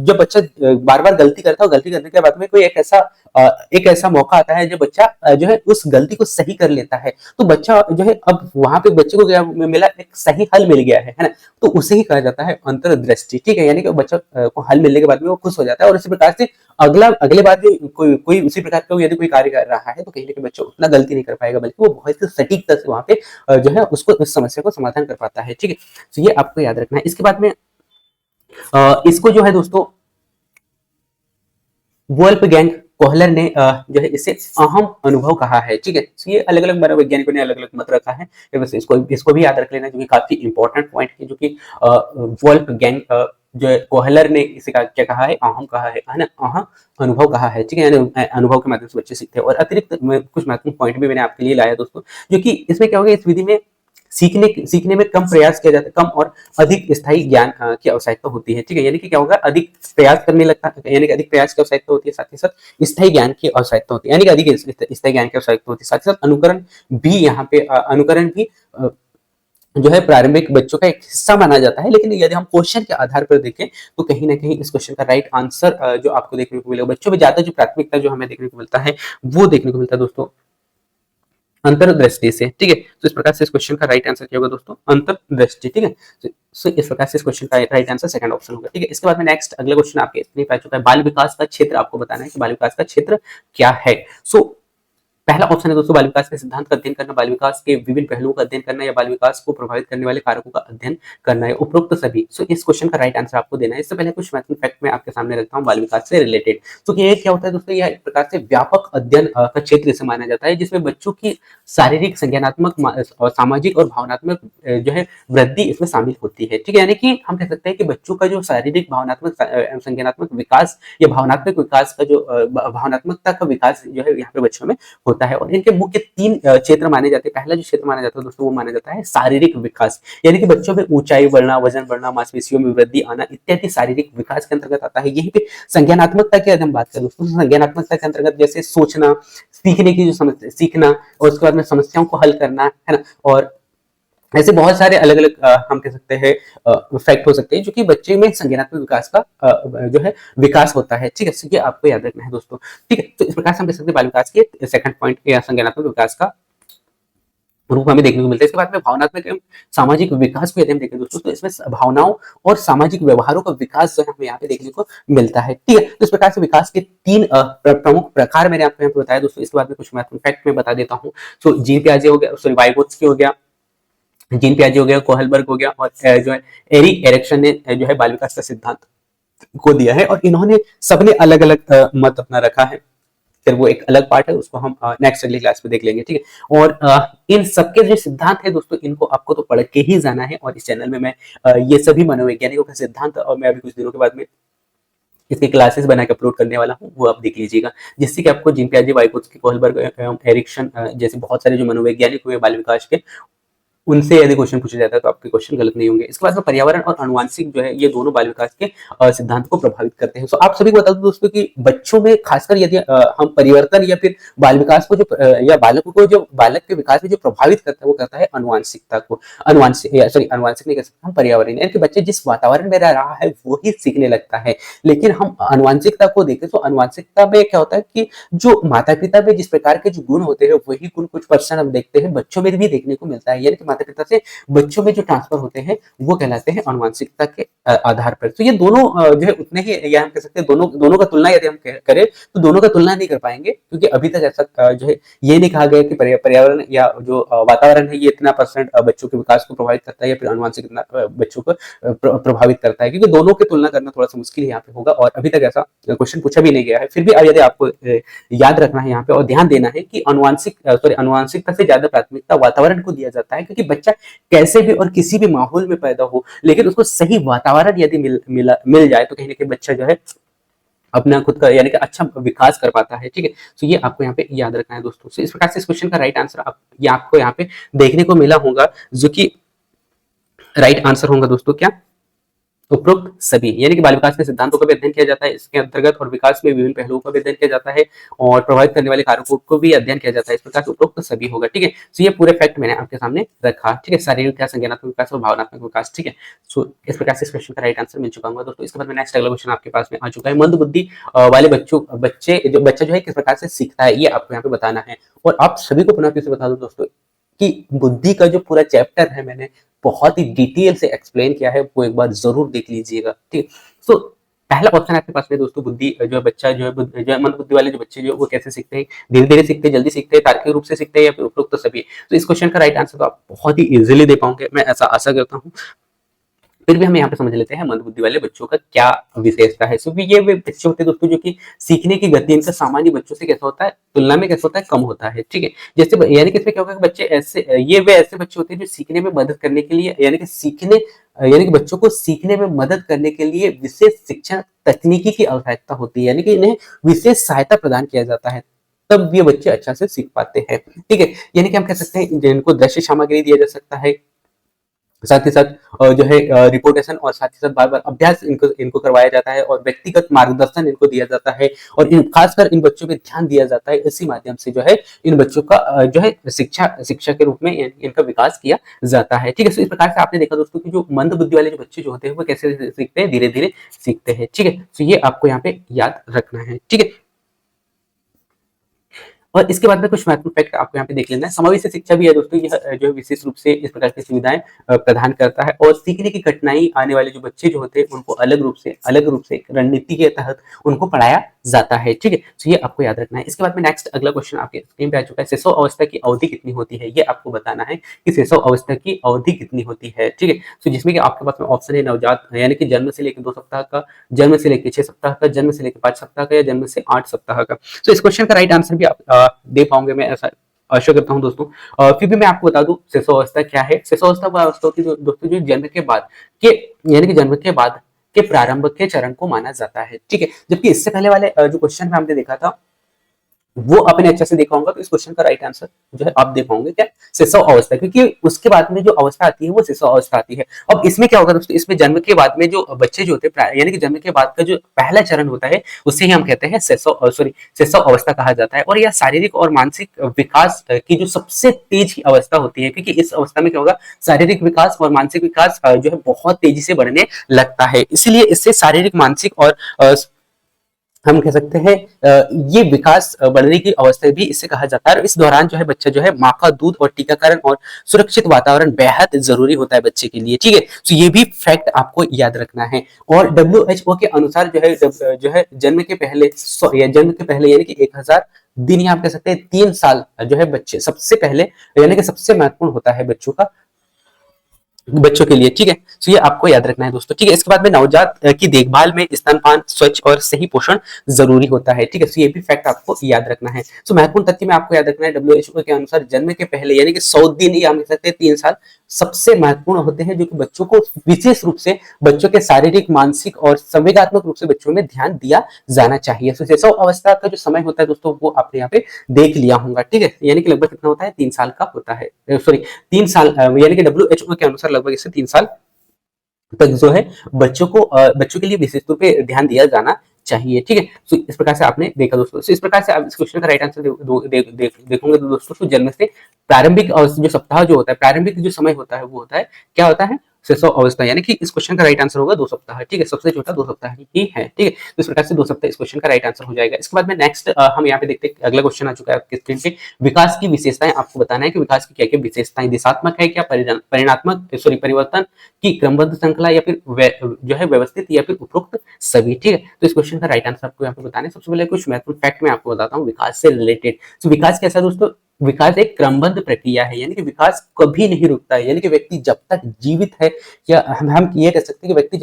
जब बच्चा बार बार गलती करता है और गलती करने के बाद में कोई एक ऐसा मौका आता है जब बच्चा जो है उस गलती को सही कर लेता है, तो बच्चा जो है अब वहां पे बच्चे को क्या मिला, एक सही हल मिल गया है ना? तो उसे ही कहा जाता है अंतर्दृष्टि, ठीक है? यानी कि बच्चा को हल मिलने के बाद में वो खुश हो जाता है और इसी प्रकार से अगले बार भी कोई कोई उसी प्रकार का यदि कोई कार्य कर रहा है तो कहीं ना कहीं बच्चा उतना गलती नहीं कर पाएगा, बल्कि वो बहुत ही सटीकता से वहां पे जो है उसको उस समस्या को समाधान कर पाता है, ठीक है? तो ये आपको याद रखना है। इसके बाद में इसको जो है दोस्तों वोल्फगैंग कोहलर ने जो है इसे अहम अनुभव कहा है, ठीक है? तो ये अलग अलग मनोवैज्ञानिकों ने अलग अलग मत रखा है, वैसे इसको भी याद रख लेना, जो कि काफी इंपॉर्टेंट पॉइंट है, जो कि वोल्फगैंग जो है कोहलर ने इसे क्या कहा है, अहम कहा है ना? अहम अनुभव कहा है, ठीक है? यानी अनुभव के माध्यम से बच्चे सीखते हैं। और अतिरिक्त कुछ महत्वपूर्ण पॉइंट भी मैंने आपके लिए लाया दोस्तों, जो कि इसमें क्या होगा, इस विधि में सीखने में कम प्रयास किया जाता है, कम और अधिक स्थायी ज्ञान की आवश्यकता होती है, ठीक है? यानी कि क्या होगा, अधिक प्रयास करने लगता है, यानी कि अधिक प्रयास की आवश्यकता होती है, साथ ही साथ स्थायी ज्ञान की आवश्यकता होती है, यानी कि अधिक स्थायी ज्ञान की आवश्यकता होती है। साथ ही साथ अनुकरण भी यहाँ पे अनुकरण भी जो है प्रारंभिक बच्चों का एक हिस्सा माना जाता है, लेकिन यदि हम क्वेश्चन के आधार पर देखें तो कहीं ना कहीं इस क्वेश्चन का राइट आंसर जो आपको देखने को मिलेगा, बच्चों में ज्यादा जो प्राथमिकता जो हमें देखने को मिलता है वो देखने को मिलता है दोस्तों अंतर्दृष्टि से, ठीक है? तो इस प्रकार से इस क्वेश्चन का राइट आंसर क्या होगा दोस्तों, अंतर्दृष्टि, ठीक है? सो इस प्रकार से इस क्वेश्चन का राइट आंसर सेकंड ऑप्शन होगा, ठीक है? इसके बाद में नेक्स्ट अगला क्वेश्चन आपके स्क्रीन पर आ चुका है, बाल विकास का क्षेत्र आपको बताना है कि बाल विकास का क्षेत्र क्या है। सो पहला ऑप्शन है दोस्तों बाल विकास के सिद्धांत का अध्ययन करना, बाल विकास के विभिन्न पहलुओं का अध्ययन करना या बाल विकास को प्रभावित करने वाले कारकों का अध्ययन करना है, उपरोक्त सभी। सो इस क्वेश्चन का राइट आंसर आपको देना है। इससे पहले कुछ महत्वपूर्ण फैक्ट मैं आपके सामने रखता हूँ बाल विकास से रिलेटेड। तो ये क्या होता है दोस्तों, यह एक प्रकार से व्यापक अध्ययन का क्षेत्र इसे माना जाता है, जिसमें बच्चों की शारीरिक, संज्ञानात्मक और सामाजिक और भावनात्मक जो है वृद्धि इसमें शामिल होती है, ठीक है? यानी कि हम कह सकते हैं कि बच्चों का जो शारीरिक, भावनात्मक, संज्ञानात्मक विकास या भावनात्मक विकास का जो भावनात्मकता का विकास जो है यहाँ पे बच्चों में होता है। और इनके मुख्य तीन क्षेत्र माने जाते हैं। पहला जो क्षेत्र माना जाता है दोस्तों वो माना जाता है शारीरिक विकास, यानी कि बच्चों में ऊंचाई बढ़ना, वजन बढ़ना, मांसपेशियों में वृद्धि आना इत्यादि शारीरिक विकास के अंतर्गत आता है। यहीं पे संज्ञानात्मकता की यदि हम बात करें दोस्तों, संज्ञानात्मकता के अंतर्गत जैसे सोचना, सीखने की जो समस्या, सीखना और उसके बाद में समस्याओं को हल करना, है ना? और ऐसे बहुत सारे अलग अलग हम कह सकते हैं फैक्ट हो सकते हैं जो कि बच्चे में संज्ञानात्मक विकास का जो है विकास होता है, ठीक है? ये आपको याद रखना है दोस्तों, ठीक है? तो इस प्रकार से हम कह सकते हैं बाल विकास के सेकंड पॉइंट या संज्ञानात्मक विकास का रूप हमें देखने को मिलता है। इसके बाद में भावनात्मक एवं सामाजिक विकास को यदि हम देखें दोस्तों, तो इसमें भावनाओं और सामाजिक व्यवहारों का विकास जो है हमें यहाँ पे देखने को मिलता है, ठीक है? तो इस प्रकार से विकास के तीन प्रमुख प्रकार मैंने आपको यहाँ पे बताया दोस्तों। इसके बाद में कुछ महत्वपूर्ण फैक्ट मैं बता देता हूँ। सो जीन पियाजे हो गया, सॉरी वाइगोत्स्की हो गया, जीन पियाजे हो गया, कोहलबर्ग हो गया और जो है एरिक एरिक्सन ने जो है बाल विकास का सिद्धांत को दिया है और इन्होंने सबने अलग अलग मत अपना रखा है। फिर वो एक अलग पार्ट है, उसको हम नेक्स्ट अगली क्लास में देख लेंगे, ठीक है। और इन सबके जो सिद्धांत है दोस्तों, इनको आपको तो पढ़ के ही जाना है और इस चैनल में मैं ये सभी मनोवैज्ञानिकों के सिद्धांत और मैं अभी कुछ दिनों के बाद में इसके क्लासेस बना के अपलोड करने वाला हूँ, वो आप देख लीजिएगा, जिससे कि आपको जीन पियाजे, वाइगोत्स्की, कोहलबर्ग एवं एरिक्सन जैसे बहुत सारे जो मनोवैज्ञानिक हुए बाल विकास के, उनसे यदि क्वेश्चन पूछा जाता है तो आपके क्वेश्चन गलत नहीं होंगे। इसके बाद में पर्यावरण और अनुवांशिक जो है, ये दोनों बाल विकास के सिद्धांत को प्रभावित करते हैं। तो आप सभी को बता दूं दोस्तों कि बच्चों में खासकर यदि हम परिवर्तन या फिर बाल विकास को जो या बालकों को जो बालक के विकास में जो प्रभावित करता है वो करता है अनुवांशिकता को। अनुवांशिक सॉरी अनुवांशिक नहीं कह सकते हम, पर्यावरण, यानी कि बच्चे जिस वातावरण में रह रहा है वो ही सीखने लगता है। लेकिन हम अनुवांशिकता को देखें तो अनुवांशिकता में क्या होता है कि जो माता पिता में जिस प्रकार के जो गुण होते हैं वही गुण कुछ परसेंट हम देखते हैं बच्चों में भी देखने को मिलता है, यानी कि माता पिता से बच्चों में जो ट्रांसफर होते हैं वो कहलाते हैं अनुवांशिकता के आधार पर। तो ये दोनों जो है उतने ही, या हम कह सकते हैं दोनों दोनों का तुलना यदि हम करें तो दोनों का तुलना नहीं कर पाएंगे, क्योंकि अभी तक ऐसा जो है ये नहीं कहा गया कि पर्यावरण या जो वातावरण है ये इतना परसेंट बच्चों के विकास को प्रभावित करता है या फिर अनुवांशिक इतना बच्चों को प्रभावित करता है, क्योंकि दोनों की तुलना करना थोड़ा सा मुश्किल यहाँ पे होगा और अभी तक ऐसा क्वेश्चन पूछा भी नहीं गया है। फिर भी यदि आपको याद रखना है यहाँ पे और ध्यान देना है कि अनुवांशिकता से ज्यादा प्राथमिकता वातावरण को दिया जाता है, क्योंकि बच्चा कैसे भी और किसी भी माहौल में पैदा हो, लेकिन उसको सही वातावरण यदि मिल जाए तो कहीं ना कहीं बच्चा जो है अपना खुद का यानी कि अच्छा विकास कर पाता है, ठीक है। तो ये आपको यहाँ पे याद रखना है दोस्तों। तो इस प्रकार से इस क्वेश्चन का राइट आंसर आपको यहाँ पे देखने को मिला होगा, जो कि राइट आंसर होगा दोस्तों क्या, उपरोक्त सभी, यानी कि बाल विकास के सिद्धांतों का भी अध्ययन किया जाता है इसके अंतर्गत और विकास में विभिन्न पहलुओं का भी अध्ययन किया जाता है और प्रभावित करने वाले कारकों को भी अध्ययन किया जाता है। इस प्रकार से उपरोक्त सभी होगा, ठीक है। तो ये पूरे फैक्ट मैंने आपके सामने रखा, ठीक है। शारीरिक विकास, संज्ञानात्मक विकास और भावनात्मक विकास, ठीक है। सो इस प्रकार से इस क्वेश्चन का राइट आंसर मिल चुका होगा दोस्तों। इसके बाद में नेक्स्ट अगला क्वेश्चन आपके पास में आ चुका है, मंद बुद्धि वाले बच्चा जो है किस प्रकार से सीखता है, ये आपको यहाँ पे बताना है। और आप सभी को पुनः फिर से बता दो दोस्तों कि बुद्धि का जो पूरा चैप्टर है मैंने बहुत ही डिटेल से एक्सप्लेन किया है, वो एक बार जरूर देख लीजिएगा, ठीक है। सो पहला ऑप्शन आपके पास में दोस्तों, बुद्धि जो है बच्चा जो है मंद बुद्धि वाले जो बच्चे जो वो कैसे सीखते हैं, धीरे धीरे सीखते हैं, जल्दी सीखते हैं, तार्किक रूप से सीखते हैं या फिर उपरोक्त सभी। तो इस क्वेश्चन का राइट आंसर तो आप बहुत ही इजीली दे पाओगे, मैं ऐसा आशा करता हूँ। फिर भी हम यहाँ पे समझ लेते हैं मंदबुद्धि वाले बच्चों का क्या विशेषता है। क्योंकि ये वे बच्चे होते हैं दोस्तों जो कि सीखने की गति इनका सामान्य बच्चों से कैसा होता है, तुलना में कैसा होता है, कम होता है, ठीक है। जैसे यानी कि इसमें क्या होगा कि बच्चे ऐसे ये वे ऐसे बच्चे होते हैं जो सीखने में मदद करने के लिए यानी कि बच्चों को सीखने में मदद करने के लिए विशेष शिक्षण तकनीकी की आवश्यकता होती है, यानी कि इन्हें विशेष सहायता प्रदान किया जाता है, तब ये बच्चे अच्छा से सीख पाते हैं, ठीक है। यानी कि हम कह सकते हैं इनको दृश्य सामग्री दिया जा सकता है, साथ ही साथ जो है रिपोर्टेशन और साथ ही साथ बार बार अभ्यास इनको करवाया जाता है और व्यक्तिगत मार्गदर्शन इनको दिया जाता है और खासकर इन बच्चों पे ध्यान दिया जाता है। इसी माध्यम से जो है इन बच्चों का जो है शिक्षा के रूप में इनका विकास किया जाता है, ठीक है। तो इस प्रकार से आपने देखा दोस्तों कि जो मंद बुद्धि वाले जो बच्चे जो होते हैं वो कैसे सीखते हैं, धीरे धीरे सीखते हैं, ठीक है। तो ये आपको यहाँ पे याद रखना है, ठीक है। और इसके बाद में कुछ महत्वपूर्ण फैक्ट आपको यहाँ पे देख लेना है। समावेशी शिक्षा भी है दोस्तों, यह जो है विशेष रूप से इस प्रकार की सुविधाएं प्रदान करता है और सीखने की कठिनाई आने वाले जो बच्चे जो होते हैं उनको अलग रूप से रणनीति के तहत उनको पढ़ाया जाता है, ठीक है। तो ये आपको याद रखना है। इसके बाद में नेक्स्ट अगला क्वेश्चन आपके स्क्रीन पे आ चुका है, शिशु अवस्था की अवधि कितनी होती है, ये आपको बताना है कि शिशु अवस्था की अवधि कितनी होती है, ठीक है। तो जिसमें कि आपके पास में ऑप्शन है नवजात, यानी कि जन्म से लेकर 2 सप्ताह का, जन्म से लेकर 6 सप्ताह का, जन्म से लेकर 5 सप्ताह का या जन्म से 8 सप्ताह का। तो इस क्वेश्चन का राइट आंसर भी आप दे पाओगे, मैं ऐसा आशा करता हूं दोस्तों। फिर भी मैं आपको बता दूं शिशु अवस्था क्या है। शिशु अवस्था वो अवस्था होती है दोस्तों जो जन्म के बाद के, यानी कि जन्म के बाद के प्रारंभ के चरण को माना जाता है, ठीक है। जबकि इससे पहले वाले जो क्वेश्चन में हमने देखा था वो अपने अच्छे से देखा होगा, तो इस क्वेश्चन का राइट आंसर जो है आप दे पाओगे क्या, शिशु अवस्था, क्योंकि उसके बाद में जो अवस्था आती है वो शिशु अवस्था आती है। अब इसमें क्या होगा दोस्तों, इसमें जन्म के बाद में जो बच्चे जो होते हैं, यानी कि जन्म के बाद का जो पहला चरण होता है उसे ही हम कहते हैं शिशु अवस्था कहा जाता है। और यह शारीरिक और मानसिक विकास की जो सबसे तेज की अवस्था होती है, क्योंकि इस अवस्था में क्या होगा, शारीरिक विकास और मानसिक विकास जो है बहुत तेजी से बढ़ने लगता है। इसलिए इससे शारीरिक, मानसिक और हम कह सकते हैं ये विकास बढ़ने की अवस्था भी इससे कहा जाता है। और इस दौरान जो है बच्चा जो है माँ का दूध और टीकाकरण और सुरक्षित वातावरण बेहद जरूरी होता है बच्चे के लिए, ठीक है। तो ये भी फैक्ट आपको याद रखना है। और WHO के अनुसार जो है जन्म के पहले यानी कि 1000 दिन, या आप कह सकते हैं 3 साल जो है बच्चे सबसे पहले, यानी कि सबसे महत्वपूर्ण होता है बच्चों का बच्चों के लिए, ठीक है। तो ये आपको याद रखना है दोस्तों, ठीक है। इसके बाद में नवजात की देखभाल में स्तनपान स्वच्छ और सही पोषण जरूरी होता है, ठीक है। तो ये भी फैक्ट आपको याद रखना है। तो महत्वपूर्ण तथ्य में आपको याद रखना है, WHO के अनुसार जन्म के पहले यानी कि 100 दिन या हम कह सकते हैं 3 साल सबसे महत्वपूर्ण होते हैं, जो कि बच्चों को विशेष रूप से बच्चों के शारीरिक, मानसिक और संवेगात्मक रूप से बच्चों में ध्यान दिया जाना चाहिए। तो शैशव अवस्था का जो समय होता है दोस्तों, वो आपने यहाँ पे देख लिया होगा, ठीक है। यानी कि लगभग कितना होता है, 3 साल का होता है, सॉरी 3 साल, यानी कि WHO के अनुसार लगभग इससे 3 साल तक जो है बच्चों को बच्चों के लिए विशेष रूप पे ध्यान दिया जाना चाहिए, ठीक है। तो इस प्रकार से आपने देखा दोस्तों। तो इस प्रकार से आप इस क्वेश्चन का राइट आंसर देखोगे तो दोस्तों, तो जन्म से प्रारंभिक जो सप्ताह जो होता है, प्रारंभिक जो समय होता है, वो होता है, क्या होता है, शैशव अवस्था। यानी कि इस क्वेश्चन का राइट आंसर होगा 2 सप्ताह, ठीक है। सबसे छोटा 2 सप्ताह ही है, ठीक है। तो इस प्रकार से 2 सप्ताह इस क्वेश्चन का राइट आंसर हो जाएगा। इसके बाद में नेक्स्ट हम यहाँ पे देखते हैं, अगला क्वेश्चन आ चुका है आपके स्क्रीन पे। विकास की विशेषताएं आपको बताना है कि विकास की क्या क्या विशेषताएं, दिशात्मक है क्या, परिणात्मक, सॉरी परिवर्तन की क्रमबद्ध श्रृंखला, या फिर जो है व्यवस्थित, या फिर उपरोक्त सभी, ठीक है। तो इस क्वेश्चन का राइट आंसर आपको यहाँ पे बताना है। सबसे पहले कुछ महत्वपूर्ण फैक्ट मैं आपको बताता हूँ विकास से रिलेटेड। तो विकास कैसा है दोस्तों, विकास एक क्रमबद्ध प्रक्रिया है, यानी कि विकास कभी नहीं रुकता है। यानी कि व्यक्ति जब तक जीवित है, या हम ये कह सकते हैं कि व्यक्ति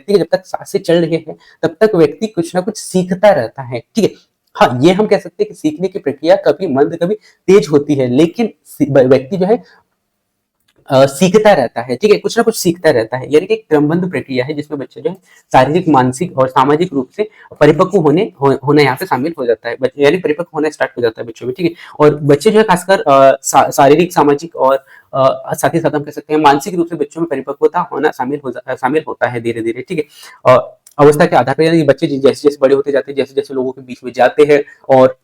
के जब तक सांसें चल रही है, तब तक व्यक्ति कुछ ना कुछ सीखता रहता है, ठीक है। हाँ, ये हम कह सकते हैं कि सीखने की प्रक्रिया कभी मंद कभी तेज होती है, लेकिन व्यक्ति जो है सीखता रहता है, ठीक है, कुछ ना कुछ सीखता रहता है। यानी कि एक क्रमबद्ध प्रक्रिया है, जिसमें बच्चे जो है शारीरिक, मानसिक और सामाजिक रूप से परिपक्व होना यहाँ पे शामिल हो जाता है, यानी परिपक्व होना स्टार्ट हो जाता है बच्चों में, ठीक है। और बच्चे जो है खासकर शारीरिक, सामाजिक और साथ ही साथ हम कह सकते हैं मानसिक रूप से बच्चों में परिपक्वता होना शामिल होता है धीरे धीरे, ठीक है। और अवस्था के आधार पर, यानी बच्चे जैसे जैसे बड़े होते जाते हैं, जैसे जैसे लोगों के बीच में जाते हैं, और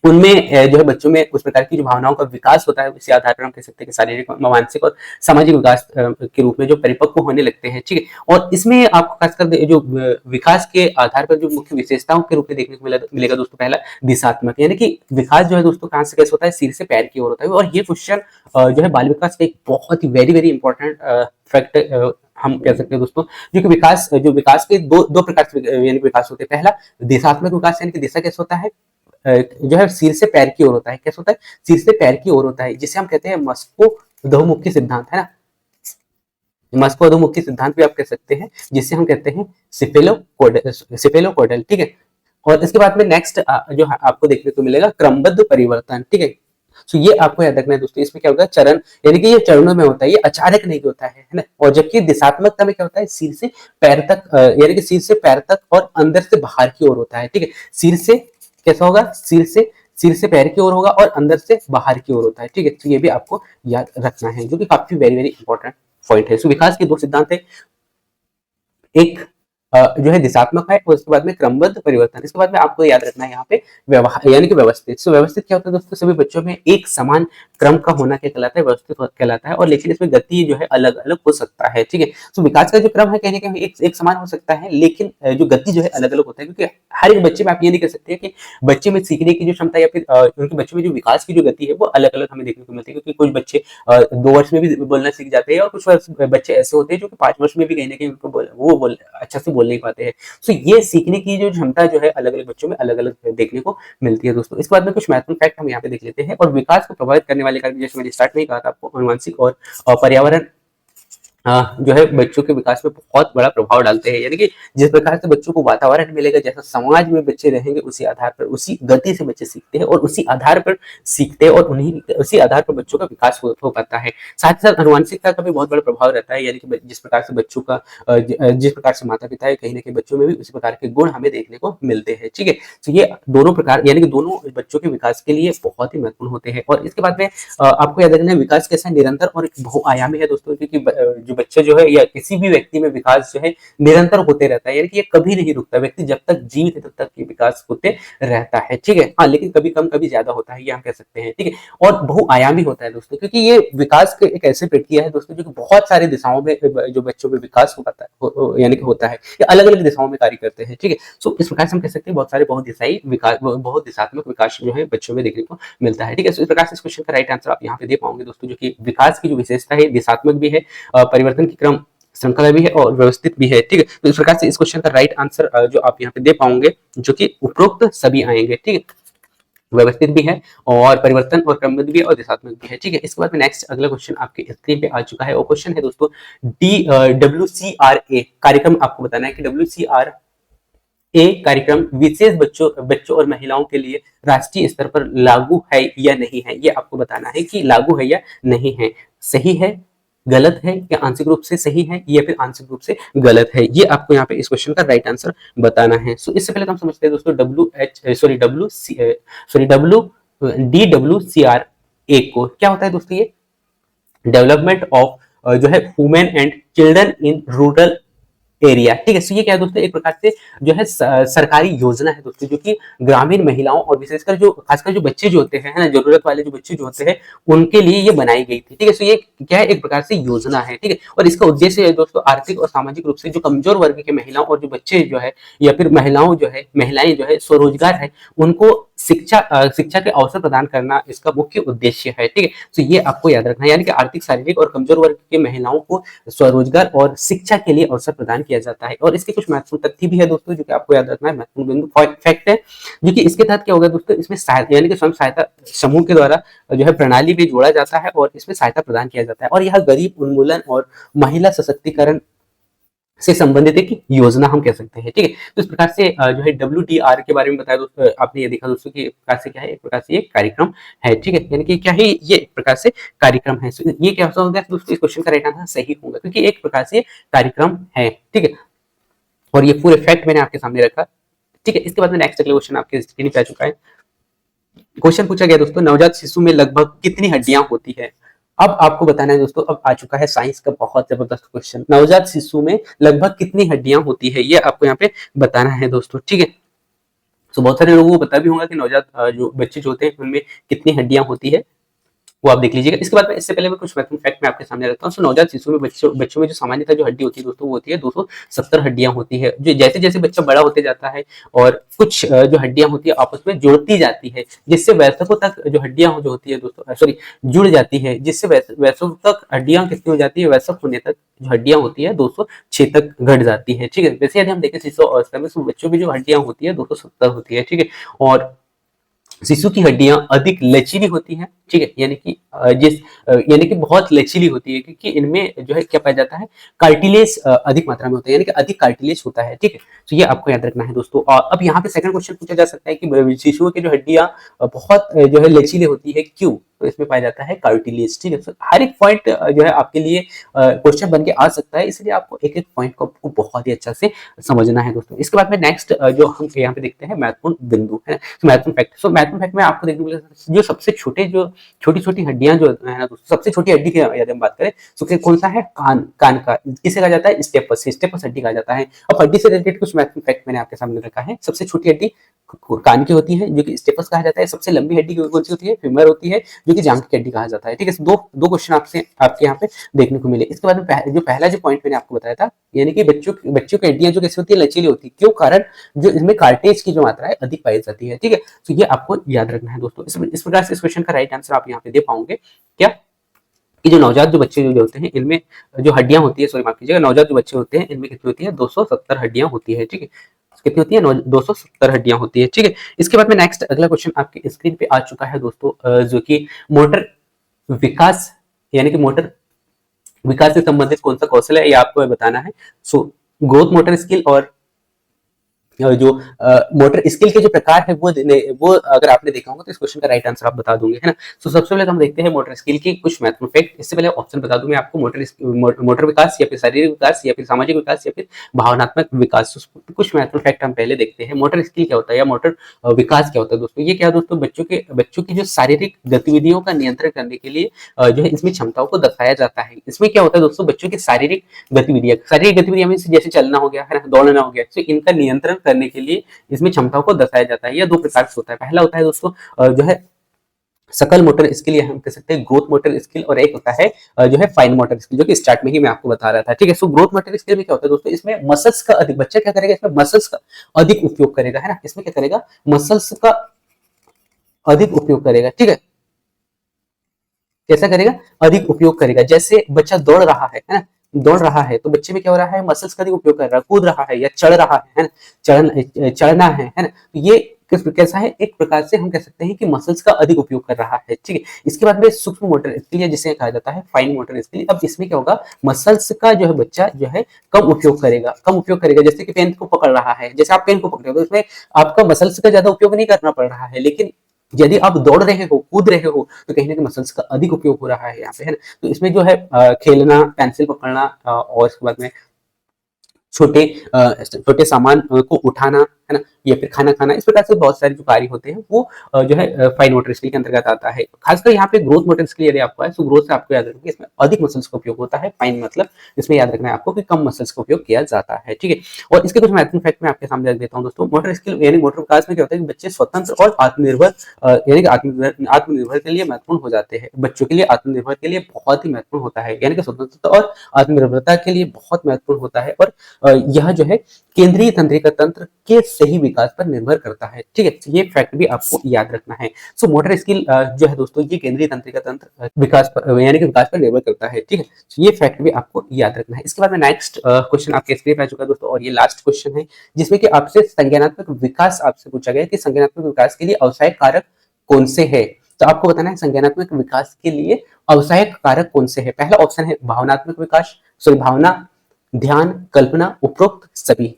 उनमें जो है बच्चों में उस प्रकार की जो भावनाओं का विकास होता है, इसी आधार पर हम कह सकते हैं कि शारीरिक, मानसिक और सामाजिक विकास के रूप में जो परिपक्व होने लगते हैं, ठीक है। और इसमें आपको खासकर जो विकास के आधार पर जो मुख्य विशेषताओं के रूप में देखने को मिलेगा दोस्तों, पहला दिशात्मक, यानी कि विकास जो है दोस्तों कहाँ से कैसे होता है, सिर से पैर की ओर होता है। और ये क्वेश्चन जो है बाल विकास का एक बहुत ही वेरी वेरी इंपॉर्टेंट फैक्ट हम कह सकते हैं दोस्तों, जो विकास के दो प्रकार से यानी विकास होते हैं। पहला दिशात्मक विकास, यानी कि दिशा कैसे होता है, जो है सिर से पैर की ओर होता है। कैसे होता है, सिर से पैर की ओर होता है, जिसे हम कहते हैं मस्को अधोमुखी सिद्धांत, है ना। मस्को अधोमुखी सिद्धांत भी आप कह सकते हैं, जिसे हम कहते हैं सिफेलोकोडल, ठीक है। और इसके बाद में नेक्स्ट जो आपको देखने को मिलेगा क्रमबद्ध परिवर्तन, ठीक है। तो ये आपको याद रखना है दोस्तों, इसमें क्या होगा, चरण, यानी कि ये चरणों में होता है, ये अचानक नहीं होता है ना। और जबकि दिशात्मकता में क्या होता है, सिर से पैर तक, यानी कि सिर से पैर तक और अंदर से बाहर की ओर होता है, ठीक है। सिर से कैसा होगा, सिर से पैर की ओर होगा और अंदर से बाहर की ओर होता है, ठीक है। तो ये भी आपको याद रखना है, जो कि काफी वेरी वेरी इंपॉर्टेंट पॉइंट है। सो विकास के 2 सिद्धांत है, एक जो है दिशात्मक है, और उसके बाद में क्रमबद्ध परिवर्तन। इसके बाद में आपको याद रखना है यहाँ पे व्यवहार, यानी कि व्यवस्थित। सो व्यवस्थित क्या होता है दोस्तों, सभी बच्चों में एक समान क्रम का होना क्या कहलाता है, व्यवस्थित कहलाता है। और लेकिन इसमें गति जो है अलग अलग हो सकता है, ठीक है। सो विकास का जो क्रम है, कहने का एक समान हो सकता है, लेकिन जो गति जो है अलग अलग होता है, क्योंकि हर एक बच्चे में आप ये नहीं कह सकते कि बच्चे में सीखने की जो क्षमता, या फिर उनके बच्चों में जो विकास की जो गति है, वो अलग अलग हमें देखने को मिलती है। क्योंकि कुछ बच्चे 2 वर्ष में भी बोलना सीख जाते हैं, और कुछ बच्चे ऐसे होते हैं जो कि 5 वर्ष में भी कहीं ना कहीं उनको अच्छा से बोल नहीं पाते हैं। तो ये सीखने की जो क्षमता जो है अलग अलग बच्चों में अलग अलग देखने को मिलती है दोस्तों। इसके बाद में कुछ महत्वपूर्ण फैक्ट हम यहाँ पे देख लेते हैं। और विकास को प्रभावित करने वाले कारक, जैसे मैंने स्टार्ट में ही कहा था आपको, अनुवांशिक और पर्यावरण जो है बच्चों के विकास में बहुत बड़ा प्रभाव डालते हैं। यानी कि जिस प्रकार से बच्चों को वातावरण मिलेगा, जैसा समाज में बच्चे रहेंगे, उसी आधार पर, उसी गति से बच्चे सीखते हैं, और उसी आधार पर सीखते हैं, और उसी आधार पर बच्चों का विकास हो पाता है। साथ ही साथ अनुवांशिकता का भी बहुत बड़ा प्रभाव रहता है, यानी कि जिस प्रकार से बच्चों का जिस प्रकार से माता पिता है, कहीं ना कहीं बच्चों में भी उसी प्रकार के गुण हमें देखने को मिलते हैं, ठीक है। तो ये दोनों प्रकार, यानी कि दोनों बच्चों के विकास के लिए बहुत ही महत्वपूर्ण होते हैं। और इसके बाद में आपको याद रखना है, विकास कैसा निरंतर और बहुआयामी है दोस्तों, क्योंकि जो बच्चे जो है, या किसी भी व्यक्ति में विकास जो है निरंतर होते रहता है, यानी कि ये कभी नहीं रुकता। व्यक्ति जब तक जीवित है, तब तक ये विकास होते रहता है, ठीक है। हाँ, लेकिन कभी कम कभी ज्यादा होता है, ये हम कह सकते हैं, ठीक है। और बहुआयामी होता है दोस्तों, क्योंकि ये विकास एक ऐसी प्रक्रिया है दोस्तों, जो कि बहुत सारे दिशाओं में जो बच्चों में विकास होता है, यानी कि होता है, ये अलग अलग दिशाओं में कार्य करते हैं, ठीक है। सो इस प्रकार से हम कह सकते हैं बहुत सारे बहुदिशाई विकास, बहुत दिशात्मक विकास जो है बच्चों में देखने को मिलता है, ठीक है। सो इस प्रकार से इस क्वेश्चन का राइट आंसर आप यहाँ पे दे पाओगे दोस्तों, जो कि विकास की जो विशेषता है, दिशात्मक भी है, परिवर्तन की क्रम श्रृंखला भी है, और व्यवस्थित भी है, ठीक है। तो इस प्रकार से इस क्वेश्चन का राइट आंसर जो आप यहाँ पे दे पाओगे, जो कि उपरोक्त सभी आएंगे, ठीक है। व्यवस्थित भी है और परिवर्तन और क्रमबद्ध भी है और दिशात्मक भी है। ठीक है, इसके बाद में नेक्स्ट अगला क्वेश्चन आपके स्क्रीन पे आ चुका है। वो क्वेश्चन है दोस्तों WCRA कार्यक्रम आपको बताना है कि WCRA कार्यक्रम विशेष बच्चों और महिलाओं के लिए राष्ट्रीय स्तर पर लागू है या नहीं है। ये आपको बताना है कि लागू है या नहीं है, सही है, गलत है, या आंशिक रूप से सही है या फिर आंशिक रूप से गलत है। ये आपको यहाँ पे इस क्वेश्चन का राइट आंसर बताना है। सो इससे पहले हम समझते हैं दोस्तों DWCRA को क्या होता है दोस्तों। ये डेवलपमेंट ऑफ जो है women and children in rural area. ठीक है, सो ये क्या है दोस्तों, एक प्रकार से जो है सरकारी योजना है दोस्तों, जो कि ग्रामीण महिलाओं और विशेषकर जो खासकर जो बच्चे जो होते हैं ना, जरूरत वाले जो बच्चे जो होते हैं उनके लिए ये बनाई गई थी। ठीक है, सो ये क्या है, एक प्रकार से योजना है। ठीक है, और इसका उद्देश्य है दोस्तों आर्थिक और सामाजिक रूप से जो कमजोर वर्ग के महिलाओं और जो बच्चे जो है या फिर महिलाएं जो है स्वरोजगार है उनको शिक्षा के अवसर प्रदान करना इसका मुख्य उद्देश्य है। ठीक है, तो ये आपको याद रखना है, यानी कि आर्थिक, शारीरिक और कमजोर वर्ग के महिलाओं को स्वरोजगार और शिक्षा के लिए अवसर प्रदान किया जाता है। और इसके कुछ महत्वपूर्ण तथ्य भी है दोस्तों जो कि आपको याद रखना है, महत्वपूर्ण बिंदु फैक्ट है, जो कि इसके तहत क्या होगा दोस्तों, इसमें यानी कि स्वयं सहायता समूह के द्वारा जो है प्रणाली में जोड़ा जाता है और इसमें सहायता प्रदान किया जाता है। और यह गरीब उन्मूलन और महिला सशक्तिकरण से संबंधित एक योजना हम कह सकते हैं। ठीक है, तो इस प्रकार से जो है WDR के बारे में बताया दोस्तों, आपने ये देखा दोस्तों कि एक प्रकार से क्या है, एक प्रकार से ये कार्यक्रम है। ठीक है, यानी कि क्या है, ये एक प्रकार से कार्यक्रम है। ये क्या होगा दोस्तों, इस क्वेश्चन का राइट आंसर सही होगा क्योंकि एक प्रकार से कार्यक्रम है। ठीक है, और ये पूरे फैक्ट मैंने आपके सामने रखा। ठीक है, इसके बाद में नेक्स्ट अगला क्वेश्चन आपके स्क्रीन पे आ चुका है। क्वेश्चन पूछा गया दोस्तों, नवजात शिशु में लगभग कितनी हड्डियां होती है। अब आपको बताना है दोस्तों, अब आ चुका है साइंस का बहुत जबरदस्त क्वेश्चन, नवजात शिशु में लगभग कितनी हड्डियां होती है, ये आपको यहाँ पे बताना है दोस्तों। ठीक है, तो बहुत सारे लोगों को पता भी होगा कि नवजात जो बच्चे जो होते हैं उनमें कितनी हड्डियां होती है, वो आप देख लीजिएगा। इसके बाद में इससे पहले मैं कुछ महत्वपूर्ण फैक्ट मैं आपके सामने रखता हूँ। नवजात शिशु में बच्चों में जो सामान्यतः जो हड्डी होती है दोस्तों, वो होती है 270 हड्डियां होती है। जो जैसे जैसे बच्चा बड़ा होते जाता है और कुछ जो हड्डियां होती है आपस में जोड़ती जाती है, जिससे वयस्कों तक जो हड्डियां जो होती है दोस्तों, सॉरी, जुड़ जाती है, जिससे वयस्कों तक हड्डियां कितनी हो जाती है, वयस्क होने तक जो हड्डियां होती है 206 तक घट जाती है। ठीक है, वैसे यदि हम देखें शिशु अवस्था में बच्चों में जो हड्डियां होती है 270 होती है। ठीक है, और शिशु की हड्डियां अधिक लचीली होती हैं। ठीक है, यानी कि बहुत लचीली होती है क्योंकि इनमें जो है क्या पाया जाता है, कार्टिलेज अधिक मात्रा में होता है, यानी कि अधिक कार्टिलेज होता है। ठीक है, तो ये आपको याद रखना है दोस्तों। और अब यहाँ पे सेकंड क्वेश्चन पूछा जा सकता है कि शिशुओं की जो हड्डियां बहुत जो है लचीली होती है, क्यों, तो इसमें पाया जाता है कार्टिलेज। ठीक है, तो हर एक पॉइंट जो है आपके लिए क्वेश्चन बन के आ सकता है, इसलिए आपको एक एक पॉइंट को आपको बहुत ही अच्छा से समझना है दोस्तों। इसके बाद में नेक्स्ट जो हम यहाँ पे देखते हैं महत्वपूर्ण बिंदु है, महत्वपूर्ण फैक्ट। सो महत्वपूर्ण फैक्ट में आपको देखने को मिलेगा जो सबसे छोटे जो छोटी छोटी हड्डियां जो है ना दोस्तों, सबसे छोटी हड्डी की यदि हम बात करें तो कौन सा है, कान का, किसे कहा जाता है, स्टेपस हड्डी कहा जाता है। अब हड्डी से रिलेटेड कुछ महत्वपूर्ण फैक्ट मैंने आपके सामने रखा है। सबसे छोटी हड्डी कान की होती है जो कि स्टेपस कहा जाता है। सबसे लंबी हड्डी कौन सी होती है, फीमर होती है, जो कि जांघ की हड्डी कहा जाता है। ठीक है, दो क्वेश्चन आपसे आपके यहाँ पे देखने को मिले। इसके बाद में जो पहला जो पॉइंट मैंने आपको बताया था, यानी कि बच्चों की हड्डियां जो कैसी होती है, लचीली होती है, क्यों, कारण जो इसमें कार्टेज की जो मात्रा है अधिक पाई जाती है। ठीक है, तो ये आपको याद रखना है दोस्तों। इस प्रकार से इस क्वेश्चन का राइट आंसर आप यहाँ पे दे पाओगे क्या, कि जो नवजात जो बच्चे जो होते हैं इनमें जो हड्डियां होती है, सॉरी माफ कीजिएगा, नवजात जो बच्चे होते हैं इनमें कितनी होती है, 270 हड्डियां होती है। ठीक है, कितनी होती है, 270 हड्डियां होती है। ठीक है, इसके बाद में नेक्स्ट अगला क्वेश्चन आपके स्क्रीन पे आ चुका है दोस्तों, जो कि मोटर विकास, यानी कि मोटर विकास से संबंधित कौन सा कौशल है, ये आपको बताना है। सो ग्रोथ मोटर स्किल और जो मोटर स्किल के जो प्रकार है वो अगर आपने देखा होगा तो इस क्वेश्चन का राइट आंसर आप बता दोगे, है ना। तो सबसे पहले हम देखते हैं मोटर स्किल की कुछ महत्वपूर्ण फैक्ट। इससे पहले ऑप्शन बता दूं मैं आपको, मोटर विकास या फिर शारीरिक विकास या फिर सामाजिक विकास या फिर भावनात्मक विकास। तो कुछ महत्वपूर्ण फैक्ट हम पहले देखते हैं। मोटर स्किल क्या होता है या मोटर विकास क्या होता है दोस्तों। ये क्या है दोस्तों, बच्चों की जो शारीरिक गतिविधियों का नियंत्रण करने के लिए जो है इसमें क्षमताओं को दर्शाया जाता है। इसमें क्या होता है दोस्तों, बच्चों की शारीरिक गतिविधियां में जैसे चलना हो गया, है ना, दौड़ना हो गया, तो इनका नियंत्रण करने के लिए इसमें क्षमताओं को दर्शाया जाता है। यह दो प्रकार से होता है। पहला होता है दोस्तों जो है सकल मोटर स्किल, या हम कह सकते हैं ग्रोथ मोटर स्किल, और एक होता है जो है फाइन मोटर स्किल, जो कि स्टार्ट में ही मैं आपको बता रहा था। ठीक है, सो ग्रोथ मोटर स्किल में क्या होता है दोस्तों, इसमें मसल्स का अधिक, बच्चा क्या करेगा, इसमें मसल्स का अधिक उपयोग करेगा, है ना, इसमें क्या करेगा, मसल्स का अधिक उपयोग करेगा। ठीक है, कैसा करेगा, अधिक उपयोग करेगा। जैसे बच्चा दौड़ रहा है ना, तो बच्चे में क्या हो रहा है, मसल्स का अधिक उपयोग कर रहा है, कूद रहा है या चढ़ रहा है ना, चढ़ना है ना, तो ये कैसा है, एक प्रकार से हम कह सकते हैं कि मसल्स का अधिक उपयोग कर रहा है, ठीक है। इसके बाद में सूक्ष्म मोटर स्किल, जिसे कहा जाता है फाइन मोटर स्किल। अब इसमें क्या होगा, मसल्स का जो है बच्चा जो है कम उपयोग करेगा। जैसे कि पेन को पकड़ रहा है, जैसे आप पेन को पकड़ रहे हो तो इसमें आपका मसल्स का ज्यादा उपयोग नहीं करना पड़ रहा है, लेकिन यदि आप दौड़ रहे हो, कूद रहे हो, तो कहीं ना कहीं मसल्स का अधिक उपयोग हो रहा है यहाँ पे, है ना। तो इसमें जो है खेलना, पेंसिल पकड़ना, और उसके बाद में छोटे छोटे सामान को उठाना, है ना, या फिर खाना खाना, इस प्रकार से बहुत सारे जो कार्य होते हैं वो जो है फाइन मोटर स्किल के अंतर्गत आता है। खासकर यहाँ पे ग्रोथ मोटर स्किल यदि आपको है, तो ग्रोथ से आपको याद रखना है इसमें अधिक मसल्स का उपयोग होता है। फाइन मतलब इसमें याद रखना है आपको कि कम मसल्स का उपयोग किया जाता है, ठीक है। और इसके कुछ महत्वपूर्ण फैक्ट मैं आपके सामने रख देता हूँ दोस्तों। मोटर स्किल यानी मोटर विकास में क्या होता है कि बच्चे स्वतंत्र और आत्मनिर्भर यानी कि आत्मनिर्भर के लिए महत्वपूर्ण हो जाते हैं। बच्चों के लिए आत्मनिर्भर के लिए बहुत ही महत्वपूर्ण होता है, यानी कि स्वतंत्रता और आत्मनिर्भरता के लिए बहुत महत्वपूर्ण होता है। और यह जो है केंद्रीय तंत्रिका तंत्र के सही विकास पर निर्भर करता है, ठीक है। तो ये फैक्ट भी आपको याद रखना है। सो मोटर स्किल जो है दोस्तों, ये केंद्रीय तंत्रिका तंत्र विकास पर यानी कि विकास पर निर्भर करता है, ठीक है। तो ये फैक्ट भी आपको याद रखना है। इसके बाद में नेक्स्ट क्वेश्चन आपके स्क्रीन पर आ चुका है दोस्तों, और ये लास्ट क्वेश्चन है जिसमें कि आपसे संज्ञानात्मक विकास आपसे पूछा गया कि संज्ञानात्मक विकास के लिए अवसायक कारक कौन से है। तो आपको बताना है संज्ञानात्मक विकास के लिए अवसायक कारक कौन से है। पहला ऑप्शन है भावनात्मक विकास, सॉरी भावना, ध्यान, कल्पना, उपरोक्त सभी।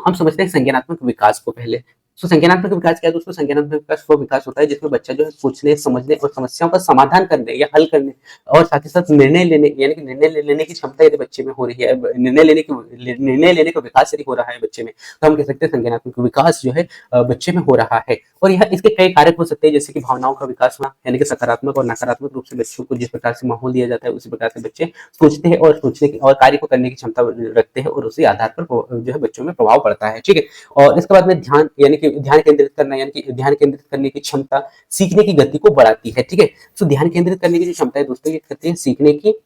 हम समझते हैं संज्ञानात्मक विकास को पहले। संज्ञानात्मक विकास क्या है दोस्तों? संज्ञानात्मक विकास वो विकास होता है जिसमें बच्चा जो है सोचने, समझने और समस्याओं का समाधान करने या हल करने और साथ ही साथ निर्णय लेने, यानी कि लेने की क्षमता यदि बच्चे में हो रही है, निर्णय लेने का विकास यदि हो रहा है बच्चे में, तो हम कह सकते हैं संज्ञानात्मक विकास जो है बच्चे में हो रहा है। और यह इसके कई कारक हो सकते हैं, जैसे कि भावनाओं का विकास होना, यानी कि सकारात्मक और नकारात्मक रूप से बच्चों को जिस प्रकार से माहौल दिया जाता है उसी प्रकार से बच्चे सोचते हैं और सोचने की और कार्य को करने की क्षमता रखते हैं, और उसी आधार पर जो है बच्चों में प्रभाव पड़ता है, ठीक है। और इसके बाद में ध्यान, यानी कि ध्यान केंद्रित करना, यानी कि ध्यान केंद्रित करने की क्षमता सीखने की गति को बढ़ाती है, ठीक है। तो ध्यान केंद्रित करने की जो क्षमता है दोस्तों, ये कहते हैं सीखने की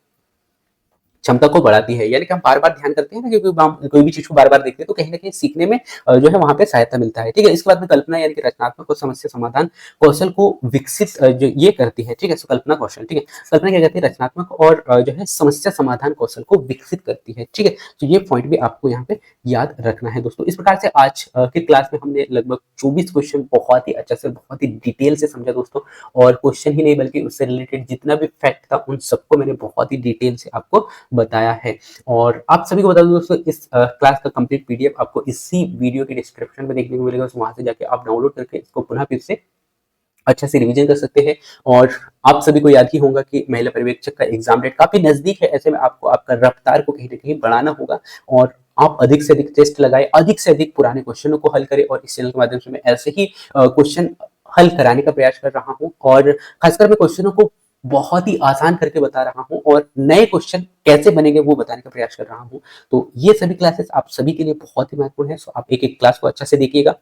क्षमता को बढ़ाती है। यानी कि हम बार-बार ध्यान करते हैं ना, क्योंकि हम कोई भी चीज़ को बार-बार देखते हैं तो कहीं न कहीं सीखने में जो है वहाँ पे सहायता मिलता है, ठीक है। इसके बाद में कल्पना, यानी कि रचनात्मक और समस्या समाधान कौशल को विकसित जो ये करती है, ठीक है। सो कल्पना कौशल, ठीक है। कल्पना क्या कहती है? रचनात्मक और जो है समस्या समाधान कौशल को विकसित करती है, ठीक है। तो ये पॉइंट भी आपको यहाँ पे याद रखना है दोस्तों। इस प्रकार से आज की क्लास में हमने लगभग 24 क्वेश्चन बहुत ही अच्छे से, बहुत ही डिटेल से समझा दोस्तों। और क्वेश्चन ही नहीं बल्कि उससे रिलेटेड जितना भी फैक्ट था उन सबको मैंने बहुत ही डिटेल से आपको बताया है। और आप सभी को बता दूं दोस्तों, इस क्लास का कंप्लीट पीडीएफ आपको इसी वीडियो के डिस्क्रिप्शन में देखने को मिलेगा। वहां से जाके आप डाउनलोड करके इसको पुनः फिर से अच्छा से रिवीजन कर सकते हैं। और आप सभी को याद ही होगा कि महिला पर्यवेक्षक का एग्जाम डेट काफी नजदीक है, ऐसे में आपको आपका रफ्तार को कहीं ना कहीं बढ़ाना होगा। और आप अधिक से अधिक टेस्ट लगाए, अधिक से अधिक पुराने क्वेश्चनों को हल करें। और इस चैनल के माध्यम से मैं ऐसे ही क्वेश्चन हल कराने का प्रयास कर रहा हूँ, और खासकर मैं क्वेश्चनों को बहुत ही आसान करके बता रहा हूँ, और नए क्वेश्चन कैसे बनेंगे वो बताने का प्रयास कर रहा हूँ। तो ये सभी क्लासेस आप सभी के लिए बहुत ही महत्वपूर्ण है। सो आप एक एक क्लास को अच्छा से देखिएगा।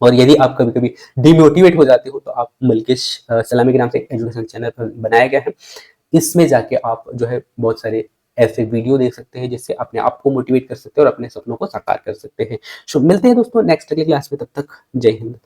और यदि आप कभी कभी डिमोटिवेट हो जाते हो तो आप मलकेश सलामी के नाम से एक एजुकेशन चैनल बनाया गया है, इसमें जाके आप जो है बहुत सारे ऐसे वीडियो देख सकते हैं जिससे अपने आप को मोटिवेट कर सकते हैं और अपने सपनों को साकार कर सकते हैं। सो मिलते हैं दोस्तों नेक्स्ट अगली क्लास में, तब तक जय हिंद।